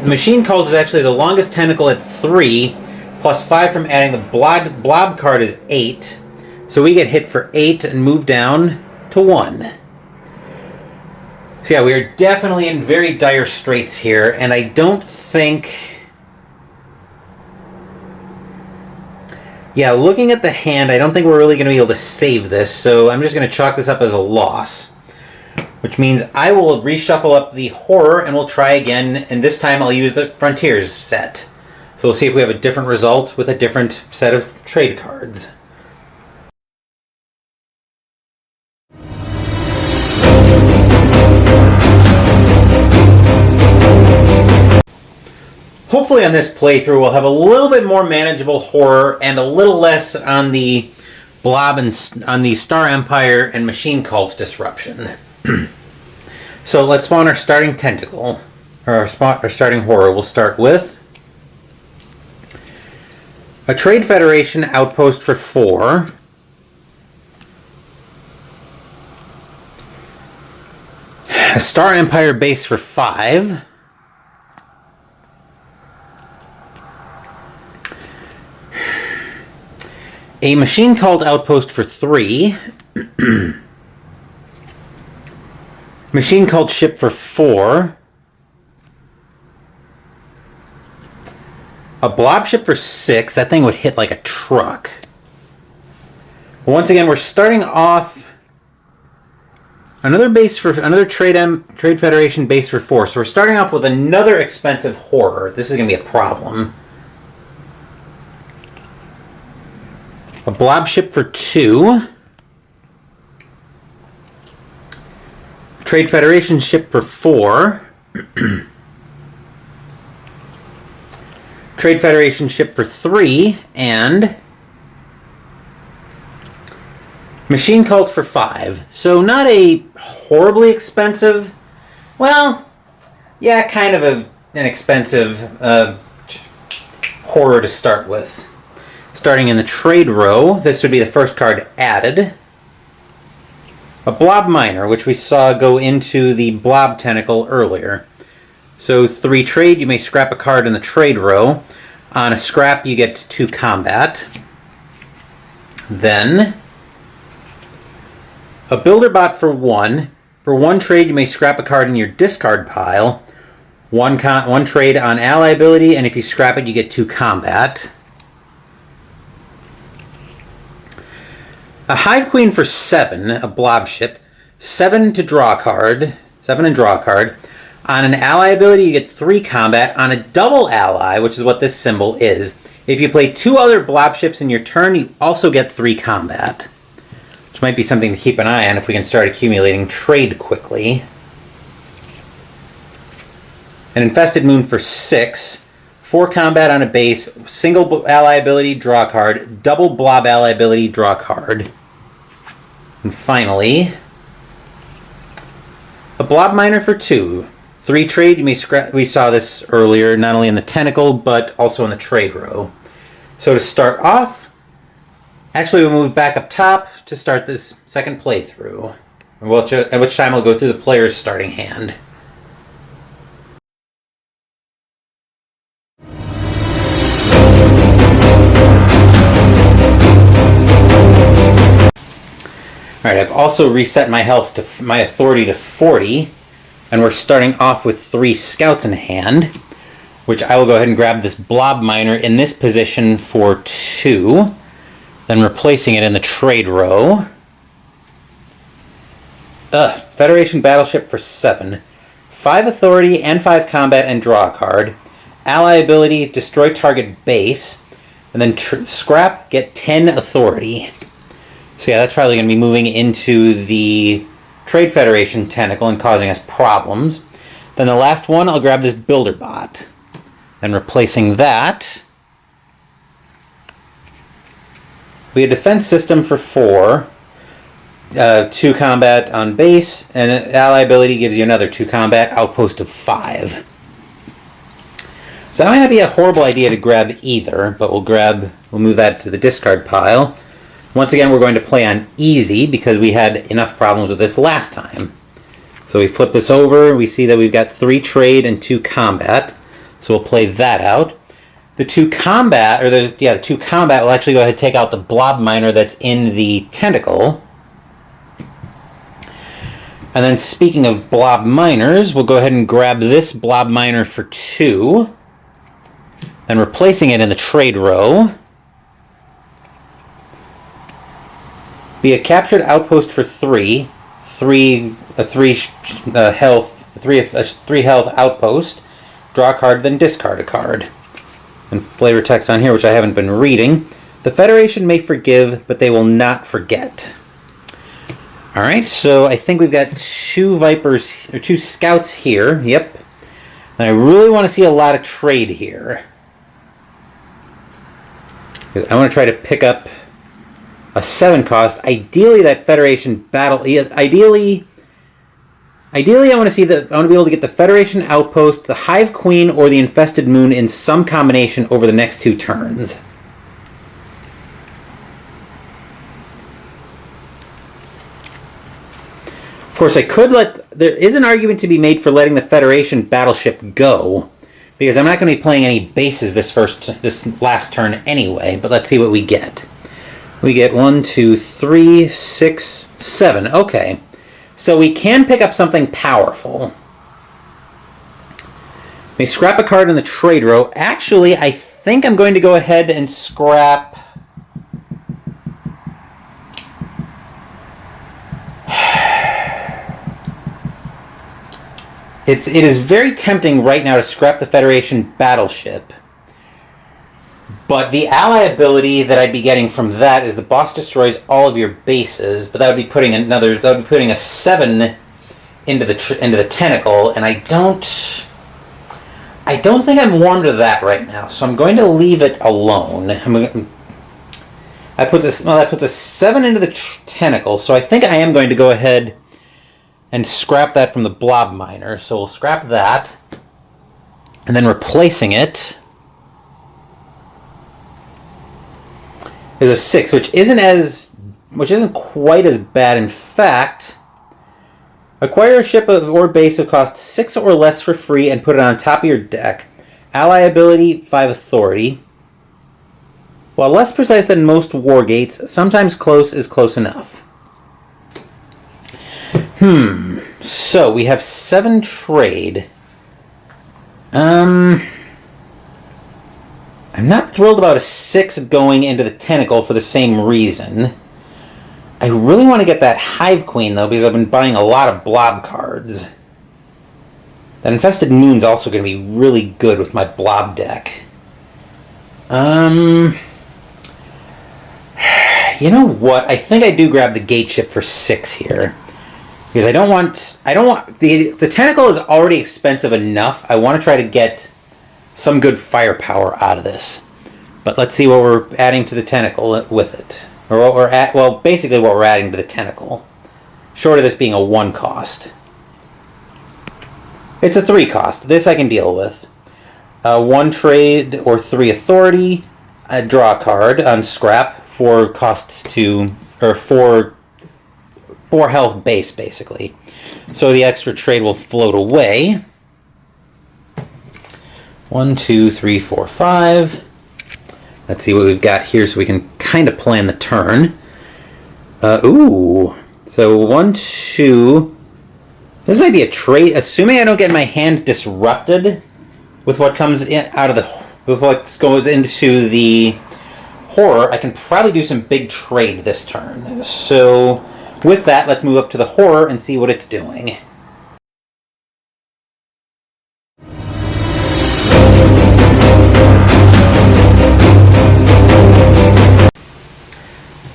machine cult is actually the longest tentacle at 3, plus 5 from adding the blob card is 8. So we get hit for 8 and move down to 1. So yeah, we are definitely in very dire straits here, and I don't think... Yeah, looking at the hand, I don't think we're really going to be able to save this, so I'm just going to chalk this up as a loss. Which means I will reshuffle up the horror and we'll try again, and this time I'll use the Frontiers set. So we'll see if we have a different result with a different set of trade cards. Hopefully on this playthrough we'll have a little bit more manageable horror and a little less on the blob and on the Star Empire and Machine Cult disruption. So let's spawn our starting tentacle, or our starting horror. We'll start with a Trade Federation outpost for 4. A Star Empire base for 5. A Machine Cult outpost for 3. Machine Cult ship for 4. A blob ship for 6. That thing would hit like a truck. Once again, we're starting off another Trade Federation base for 4. So we're starting off with another expensive horror. This is going to be a problem. A blob ship for 2. Trade Federation ship for 4. Trade Federation ship for 3. And Machine Cult for 5. So not a horribly expensive, well, yeah, kind of an expensive horror to start with. Starting in the trade row, this would be the first card added. A blob miner, which we saw go into the blob tentacle earlier. So 3 trade, you may scrap a card in the trade row. On a scrap, you get 2 combat. Then a builder bot for 1. For 1 trade, you may scrap a card in your discard pile. 1 trade on ally ability, and if you scrap it, you get 2 combat. A Hive Queen for 7, a blob ship. 7 to draw a card. 7 and draw a card. On an ally ability, you get 3 combat. On a double ally, which is what this symbol is, if you play 2 other blob ships in your turn, you also get 3 combat. Which might be something to keep an eye on if we can start accumulating trade quickly. An Infested Moon for 6. 4 combat on a base. Single ally ability, draw a card. Double blob ally ability, draw a card. And finally, a blob miner for 2. 3 trade, you may scrap. We saw this earlier, not only in the tentacle, but also in the trade row. So to start off, actually we'll move back up top to start this second playthrough, at which time I'll go through the player's starting hand. Alright, I've also reset my health to my authority to 40, and we're starting off with 3 scouts in hand, which I will go ahead and grab this blob miner in this position for 2, then replacing it in the trade row. Federation battleship for 7. 5 authority and 5 combat and draw a card. Ally ability, destroy target base, and then scrap, get 10 authority. So yeah, that's probably going to be moving into the Trade Federation tentacle and causing us problems. Then the last one, I'll grab this builder bot. Then replacing that, we have defense system for 4. 2 combat on base, and ally ability gives you another 2 combat, outpost of 5. So that might not be a horrible idea to grab either, but we'll move that to the discard pile. Once again, we're going to play on easy because we had enough problems with this last time. So we flip this over, we see that we've got 3 trade and 2 combat. So we'll play that out. The 2 combat, or the 2 combat will actually go ahead and take out the blob miner that's in the tentacle. And then speaking of blob miners, we'll go ahead and grab this blob miner for 2. And replacing it in the trade row. Be a captured outpost for 3. 3 health outpost. Draw a card, then discard a card. And flavor text on here, which I haven't been reading. The Federation may forgive, but they will not forget. Alright, so I think we've got 2 Vipers, or 2 Scouts here. Yep. And I really want to see a lot of trade here. Because I want to try to pick up a 7 cost. Ideally, that Federation battle. Ideally, I want to be able to get the Federation outpost, the Hive Queen, or the Infested Moon in some combination over the next 2 turns. Of course, I could there is an argument to be made for letting the Federation battleship go, because I'm not going to be playing any bases this last turn anyway. But let's see what we get. We get 1, 2, 3, 6, 7. Okay. So we can pick up something powerful. We scrap a card in the trade row. Actually, I think I'm going to go ahead and scrap... It is very tempting right now to scrap the Federation battleship. But the ally ability that I'd be getting from that is the boss destroys all of your bases, but that would be putting a 7 into the tentacle, and I don't think I'm warm to that right now, so I'm going to leave it alone. That puts a 7 into the tentacle, so I think I am going to go ahead and scrap that from the blob miner. So we'll scrap that, and then replacing it is a 6, which isn't quite as bad. In fact, acquire a ship or base of cost 6 or less for free and put it on top of your deck. Ally ability 5 authority. While less precise than most war gates, sometimes close is close enough. So we have 7 trade. I'm not thrilled about a 6 going into the tentacle for the same reason. I really want to get that Hive Queen, though, because I've been buying a lot of blob cards. That Infested Moon's also going to be really good with my blob deck. You know what? I think I do grab the gate ship for 6 here. Because I don't want the tentacle is already expensive enough. I want to try to get some good firepower out of this. But let's see what we're adding to the tentacle with it. Or what we're basically what we're adding to the tentacle. Short of this being a 1 cost. It's a 3 cost. This I can deal with. 1 trade or 3 authority. Draw a card on scrap for cost 2 or 4 health base, basically. So the extra trade will float away. 1, 2, 3, 4, 5. Let's see what we've got here so we can kind of plan the turn. Ooh. So 1, 2. This might be a trade. Assuming I don't get my hand disrupted with what comes with what goes into the horror, I can probably do some big trade this turn. So with that, let's move up to the horror and see what it's doing.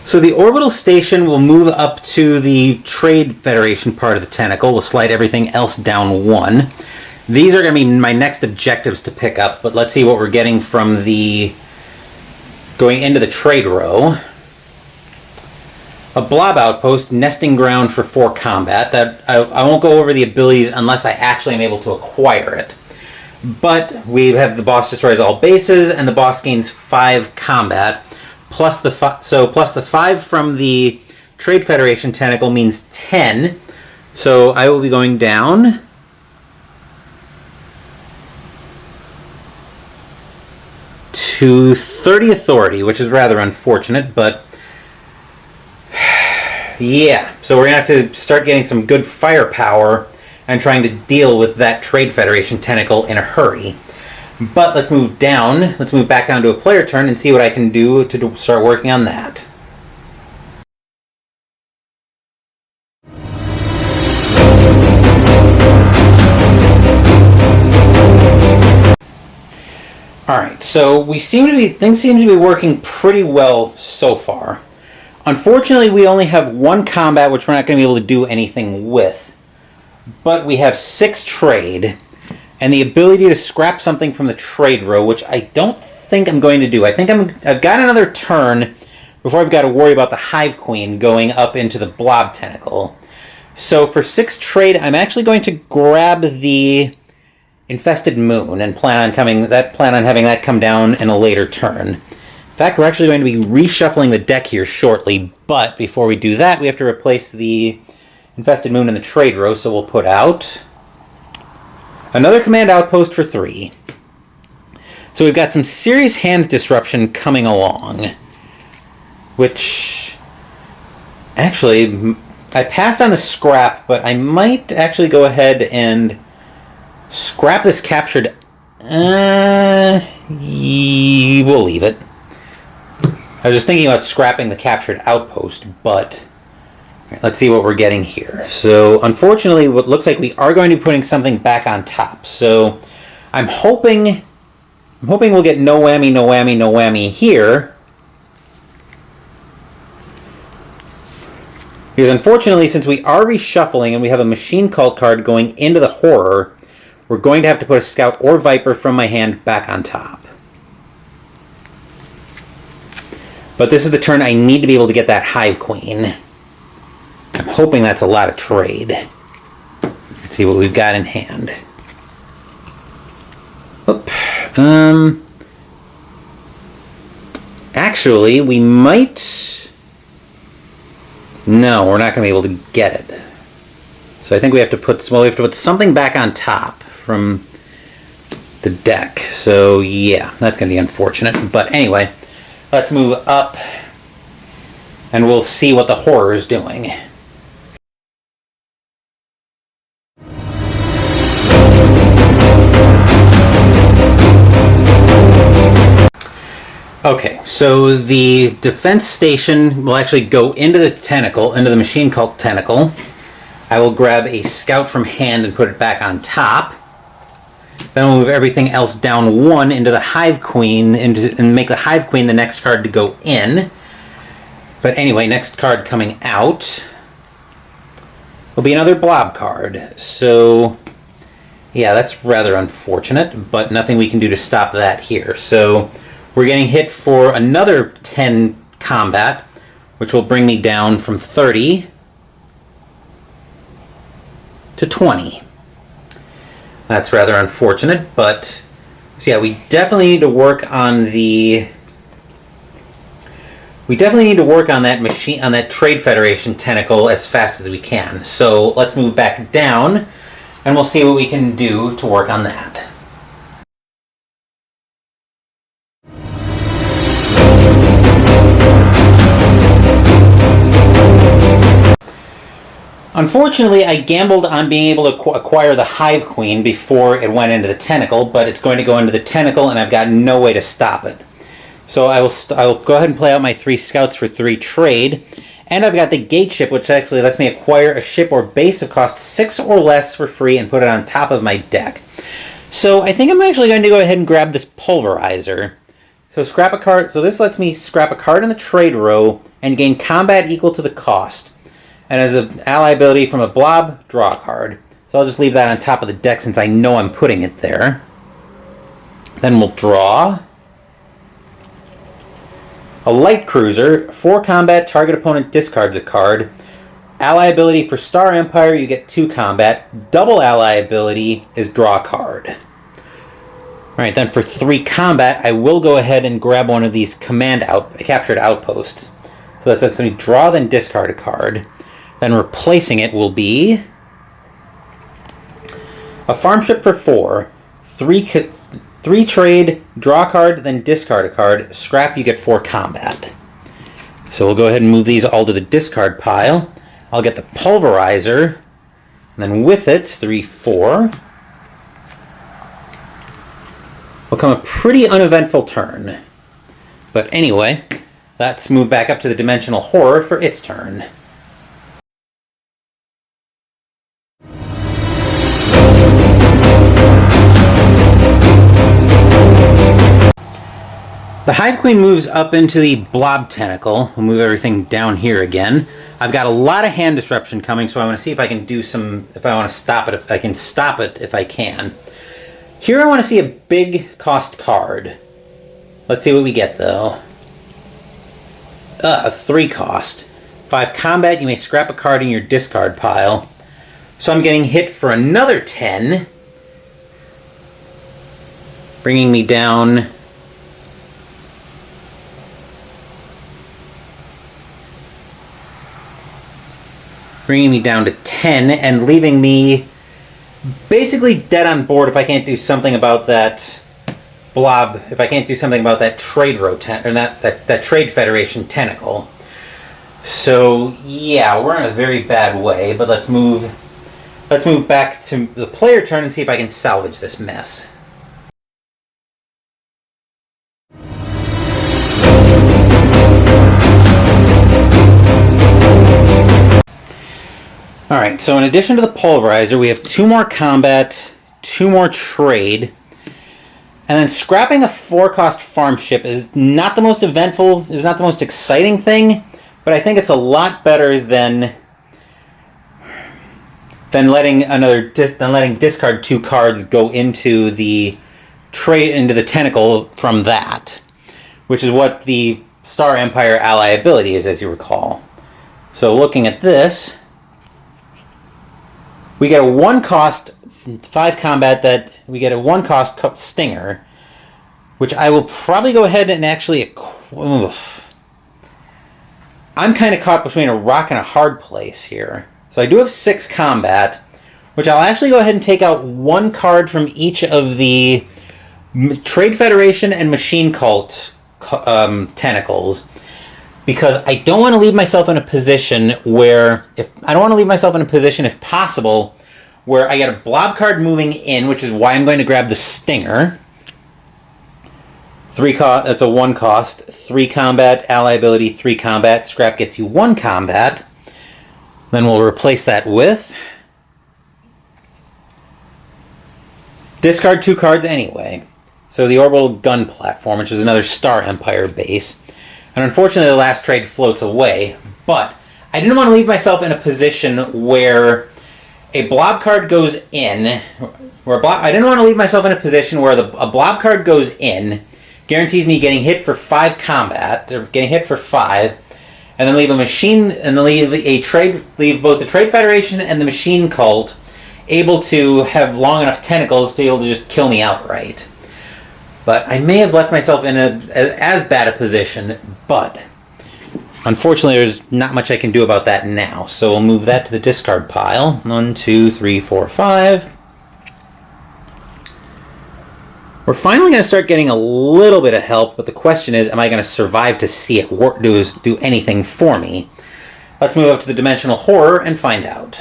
So the orbital station will move up to the Trade Federation part of the tentacle. We'll slide everything else down 1. These are going to be my next objectives to pick up, but let's see what we're getting from the going into the trade row. A blob outpost, nesting ground for 4 combat. That I won't go over the abilities unless I actually am able to acquire it. But we have the boss destroys all bases, and the boss gains 5 combat. Plus the 5 from the Trade Federation tentacle means 10. So I will be going down to 30 authority, which is rather unfortunate, but yeah. So we're going to have to start getting some good firepower and trying to deal with that Trade Federation tentacle in a hurry. But let's move down. Let's move back down to a player turn and see what I can do to start working on that. Alright, so things seem to be working pretty well so far. Unfortunately, we only have one combat which we're not going to be able to do anything with. But we have 6 trade, and the ability to scrap something from the trade row, which I don't think I'm going to do. I think I've got another turn before I've got to worry about the Hive Queen going up into the Blob Tentacle. So for 6 trade, I'm actually going to grab the Infested Moon and plan on having that come down in a later turn. In fact, we're actually going to be reshuffling the deck here shortly, but before we do that, we have to replace the Infested Moon in the trade row, so we'll put out another command outpost for 3. So we've got some serious hand disruption coming along, which actually I passed on the scrap, but I might actually go ahead and scrap this captured. We'll leave it. I was just thinking about scrapping the captured outpost, but let's see what we're getting here. So unfortunately, what looks like we are going to be putting something back on top. So I'm hoping we'll get no whammy, no whammy, no whammy here. Because unfortunately, since we are reshuffling and we have a Machine Cult card going into the Horror, we're going to have to put a Scout or Viper from my hand back on top. But this is the turn I need to be able to get that Hive Queen. I'm hoping that's a lot of trade. Let's see what we've got in hand. Oop. Actually, we might... No, we're not going to be able to get it. So I think we have to put something back on top from the deck. So yeah, that's going to be unfortunate. But anyway, let's move up and we'll see what the Horror is doing. Okay, so the defense station will actually go into the tentacle, into the Machine Cult tentacle. I will grab a Scout from hand and put it back on top. Then we'll move everything else down 1 into the Hive Queen and make the Hive Queen the next card to go in. But anyway, next card coming out will be another Blob card. So yeah, that's rather unfortunate, but nothing we can do to stop that here. So we're getting hit for another 10 combat, which will bring me down from 30 to 20. That's rather unfortunate, but so yeah, we definitely need to work on that Trade Federation tentacle as fast as we can. So let's move back down and we'll see what we can do to work on that. Unfortunately, I gambled on being able to acquire the Hive Queen before it went into the tentacle, but it's going to go into the tentacle and I've got no way to stop it. So I will go ahead and play out my 3 Scouts for 3 trade, and I've got the Gate Ship, which actually lets me acquire a ship or base of cost 6 or less for free and put it on top of my deck. So I think I'm actually going to go ahead and grab this Pulverizer. So scrap a card. So this lets me scrap a card in the trade row and gain combat equal to the cost. And as an ally ability from a blob, draw a card. So I'll just leave that on top of the deck since I know I'm putting it there. Then we'll draw a light cruiser. 4 combat, target opponent discards a card. Ally ability for Star Empire, you get 2 combat. Double ally ability is draw a card. Alright, then for 3 combat, I will go ahead and grab one of these captured outposts. So that lets me draw, then discard a card. Then replacing it will be A farm ship for 4. 3 trade, draw a card, then discard a card. Scrap, you get 4 combat. So we'll go ahead and move these all to the discard pile. I'll get the pulverizer, and then with it, 3, 4. Will come a pretty uneventful turn. But anyway, let's move back up to the Dimensional Horror for its turn. The Hive Queen moves up into the Blob Tentacle. We'll move everything down here again. I've got a lot of hand disruption coming, so I want to see if I can do some, if I want to stop it, if I can stop it if I can. Here I want to see a big cost card. Let's see what we get though. A 3 cost. 5 combat, you may scrap a card in your discard pile. So I'm getting hit for another 10. Bringing me down. Bringing me down to 10 and leaving me basically dead on board if I can't do something about that blob, if I can't do something about that trade or that Trade Federation tentacle. So yeah, we're in a very bad way, but let's move back to the player turn and see if I can salvage this mess. Alright, so in addition to the pulverizer, we have 2 more combat, 2 more trade, and then scrapping a 4-cost farm ship is not the most eventful, is not the most exciting thing, but I think it's a lot better than letting discard 2 cards go into the tentacle from that, which is what the Star Empire ally ability is, as you recall. So looking at this, we get a 1-cost 5 combat that we get a 1-cost stinger, which I will probably go ahead and actually. I'm kind of caught between a rock and a hard place here. So I do have 6 combat, which I'll actually go ahead and take out 1 card from each of the Trade Federation and Machine Cult tentacles, because I don't want to leave myself in a position where, if possible, where I get a blob card moving in, which is why I'm going to grab the stinger. 3 cost. That's a 1 cost. 3 combat, ally ability, 3 combat. Scrap gets you 1 combat. Then we'll replace that with discard 2 cards anyway. So the Orbital Gun Platform, which is another Star Empire base. And unfortunately, the last trade floats away. But I didn't want to leave myself in a position where a blob card goes in. I didn't want to leave myself in a position where a blob card goes in, guarantees me getting hit for 5 combat, or getting hit for 5, and then leave a machine, and then leave both the Trade Federation and the Machine Cult able to have long enough tentacles to be able to just kill me outright. But I may have left myself in as bad a position, but unfortunately there's not much I can do about that now. So we'll move that to the discard pile. 1, 2, 3, 4, 5. We're finally going to start getting a little bit of help, but the question is, am I going to survive to see it do anything for me? Let's move up to the Dimensional Horror and find out.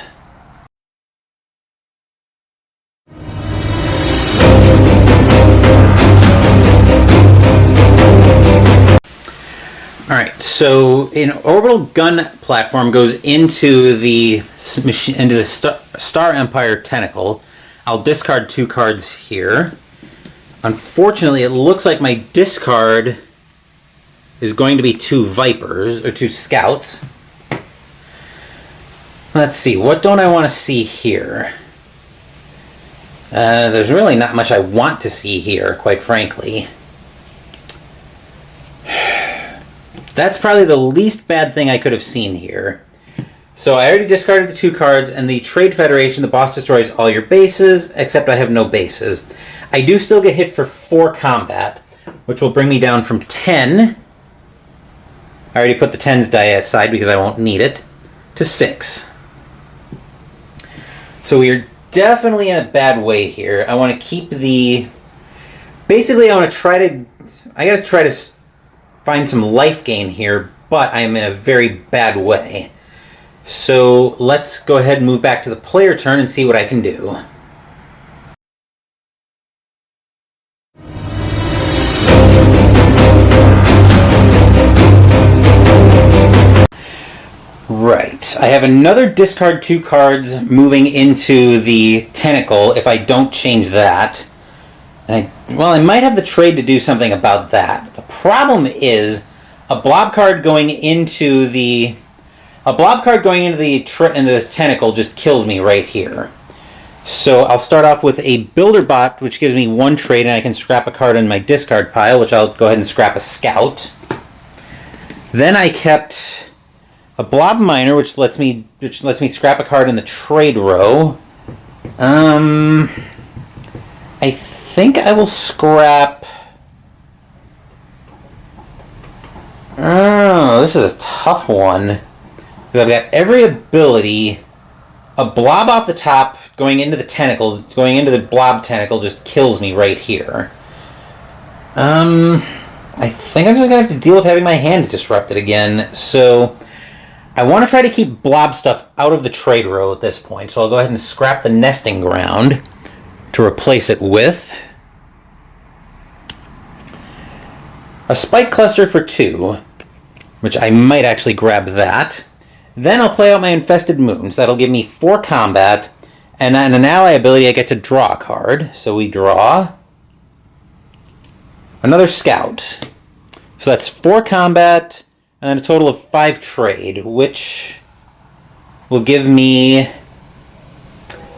Alright, so an Orbital Gun Platform goes into the Star Empire tentacle. I'll discard 2 cards here. Unfortunately, it looks like my discard is going to be 2 Vipers, or 2 Scouts. Let's see, what don't I want to see here? There's really not much I want to see here, quite frankly. That's probably the least bad thing I could have seen here. So I already discarded the 2 cards, and the Trade Federation, the boss destroys all your bases, except I have no bases. I do still get hit for 4 combat, which will bring me down from 10. I already put the 10's die aside because I won't need it, to 6. So we are definitely in a bad way here. I want to keep the... Basically, I gotta try to find some life gain here, but I am in a very bad way. So let's go ahead and move back to the player turn and see what I can do. Right, I have another discard 2 cards moving into the tentacle if I don't change that. And I might have the trade to do something about that. The problem is a blob card going into the tentacle just kills me right here. So I'll start off with a builder bot, which gives me 1 trade, and I can scrap a card in my discard pile, which I'll go ahead and scrap a scout. Then I kept a blob miner, which lets me scrap a card in the trade row. I think I will scrap... Oh, this is a tough one. I've got every ability. A blob off the top going into the tentacle, going into the blob tentacle just kills me right here. I think I'm just going to have to deal with having my hand disrupted again. So I want to try to keep blob stuff out of the trade row at this point. So I'll go ahead and scrap the nesting ground to replace it with a spike cluster for 2, which I might actually grab that. Then I'll play out my infested moons. That'll give me 4 combat, and on an ally ability I get to draw a card. So we draw another scout. So that's 4 combat and then a total of 5 trade, which will give me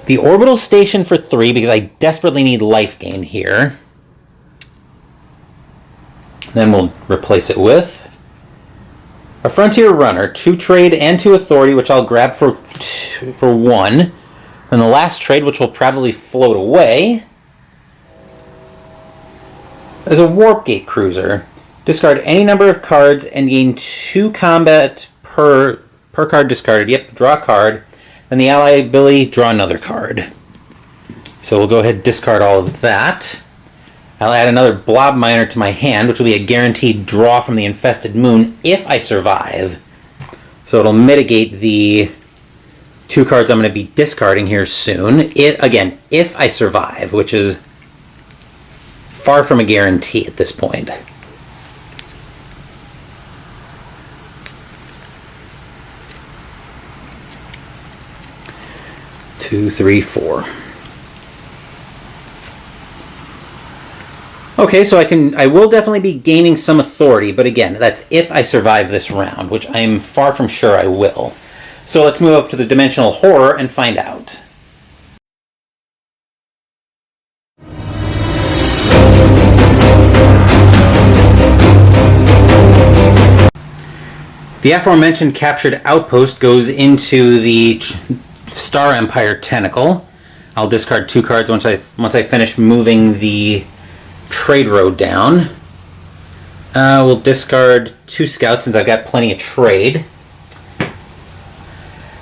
the orbital station for 3 because I desperately need life gain here. Then we'll replace it with a Frontier Runner, 2 trade and 2 authority, which I'll grab for 1. And the last trade, which will probably float away, is a Warp Gate Cruiser. Discard any number of cards and gain 2 combat per card discarded. Yep, draw a card. Then the ally ability, draw another card. So we'll go ahead and discard all of that. I'll add another blob miner to my hand, which will be a guaranteed draw from the infested moon if I survive. So it'll mitigate the 2 cards I'm going to be discarding here soon. Again, if I survive, which is far from a guarantee at this point. Two, three, 4. Okay, so I will definitely be gaining some authority, but again, that's if I survive this round, which I am far from sure I will. So let's move up to the Dimensional Horror and find out. The aforementioned captured outpost goes into the Star Empire tentacle. I'll discard 2 cards once I finish moving the trade row down. We'll discard 2 scouts since I've got plenty of trade.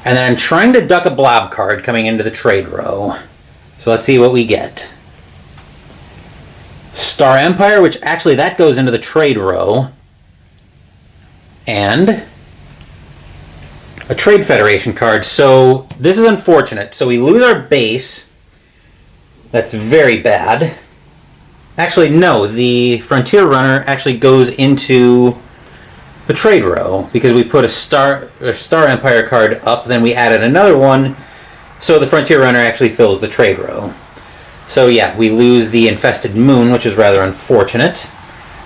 And then I'm trying to duck a blob card coming into the trade row. So let's see what we get. Star Empire, which actually that goes into the trade row. And a Trade Federation card. So this is unfortunate. So we lose our base. That's very bad. Actually, no, the Frontier Runner actually goes into the trade row because we put a Star Empire card up, then we added another one, so the Frontier Runner actually fills the trade row. So yeah, we lose the Infested Moon, which is rather unfortunate.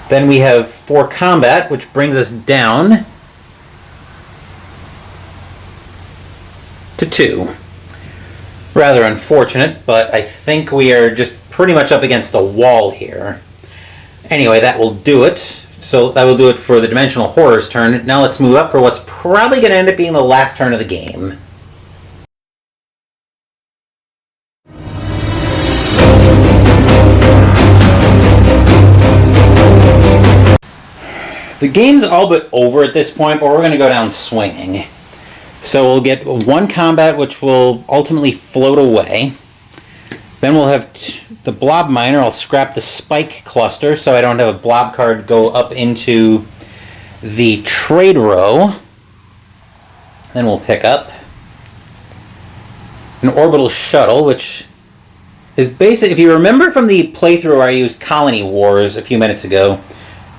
Then we have 4 combat, which brings us down to 2. Rather unfortunate, but I think we are just pretty much up against the wall here. Anyway, that will do it. So that will do it for the Dimensional Horror's turn. Now let's move up for what's probably going to end up being the last turn of the game. The game's all but over at this point, but we're going to go down swinging. So we'll get 1 combat, which will ultimately float away. Then we'll have the blob miner. I'll scrap the spike cluster so I don't have a blob card go up into the trade row. Then we'll pick up an orbital shuttle, which is basic. If you remember from the playthrough where I used Colony Wars a few minutes ago,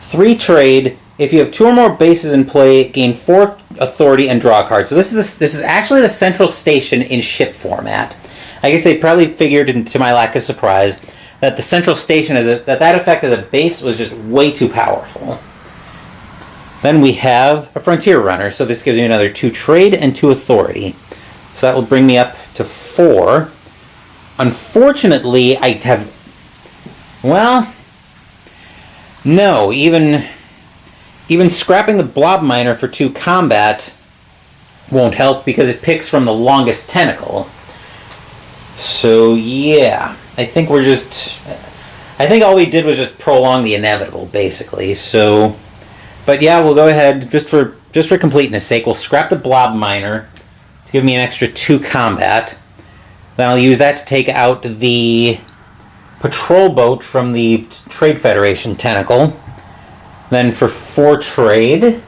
3 trade. If you have 2 or more bases in play, gain 4 authority and draw a card. So this is actually the central station in ship format. I guess they probably figured, to my lack of surprise, that the central station that effect as a base was just way too powerful. Then we have a Frontier Runner, so this gives me another 2 trade and 2 authority. So that will bring me up to 4. Unfortunately, I have... Well... No, even scrapping the Blob Miner for 2 combat won't help because it picks from the longest tentacle. So, yeah. I think all we did was just prolong the inevitable, basically. So... But yeah, we'll go ahead, just for completeness sake, we'll scrap the Blob Miner to give me an extra 2 combat. Then I'll use that to take out the patrol boat from the Trade Federation tentacle. Then for 5 trade,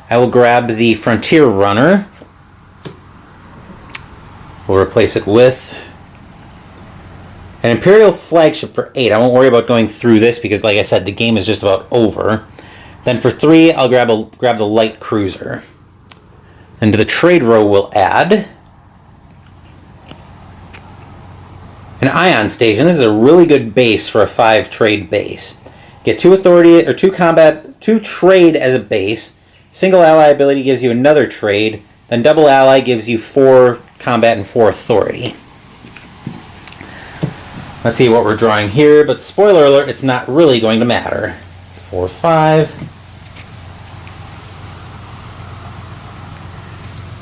I will grab the Frontier Runner. We'll replace it with an Imperial Flagship for 8. I won't worry about going through this because, like I said, the game is just about over. Then for 3, I'll grab the Light Cruiser. And to the trade row, we'll add an Ion Station. This is a really good base for a 5 trade base. Get 2 authority or 2 combat, 2 trade as a base. Single ally ability gives you another trade. Then double ally gives you 4 combat and 4 authority. Let's see what we're drawing here, but spoiler alert, it's not really going to matter. 4, 5.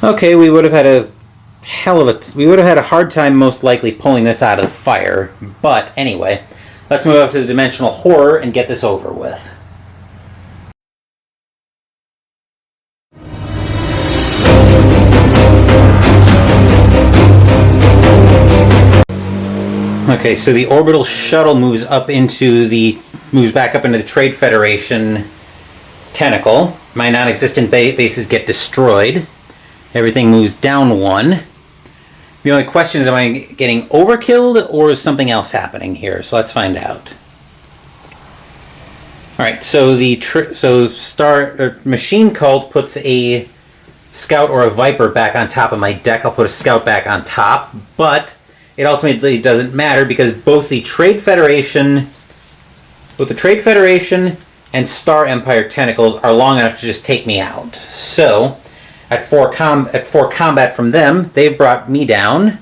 Okay, we would have had a hard time most likely pulling this out of the fire. But anyway, let's move up to the Dimensional Horror and get this over with. Okay, so the orbital shuttle moves back up into the Trade Federation tentacle. My non-existent bases get destroyed. Everything moves down 1. The only question is, am I getting overkilled or is something else happening here? So let's find out. All right, so Machine Cult puts a Scout or a Viper back on top of my deck. I'll put a Scout back on top, but it ultimately doesn't matter because both the Trade Federation and Star Empire tentacles are long enough to just take me out. So at 4 combat from them, they've brought me down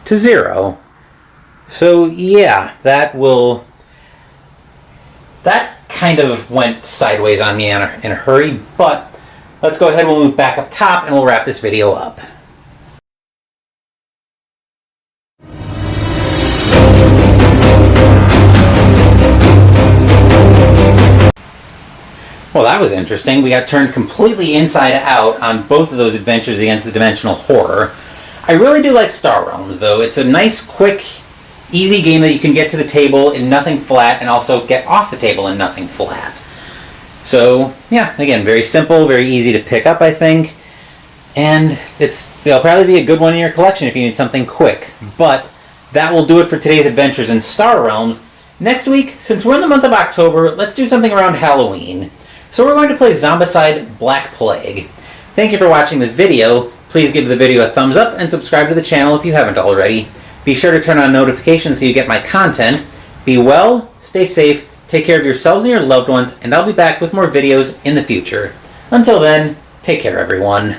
to 0. So yeah, that kind of went sideways on me in a hurry, but let's go ahead, we'll move back up top and we'll wrap this video up. Well, that was interesting. We got turned completely inside out on both of those adventures against the Dimensional Horror. I really do like Star Realms, though. It's a nice, quick, easy game that you can get to the table in nothing flat and also get off the table in nothing flat. So, yeah, again, very simple, very easy to pick up, I think. And it'll probably be a good one in your collection if you need something quick. But that will do it for today's adventures in Star Realms. Next week, since we're in the month of October, let's do something around Halloween. So we're going to play Zombicide Black Plague. Thank you for watching the video. Please give the video a thumbs up and subscribe to the channel if you haven't already. Be sure to turn on notifications so you get my content. Be well, stay safe, take care of yourselves and your loved ones, and I'll be back with more videos in the future. Until then, take care everyone.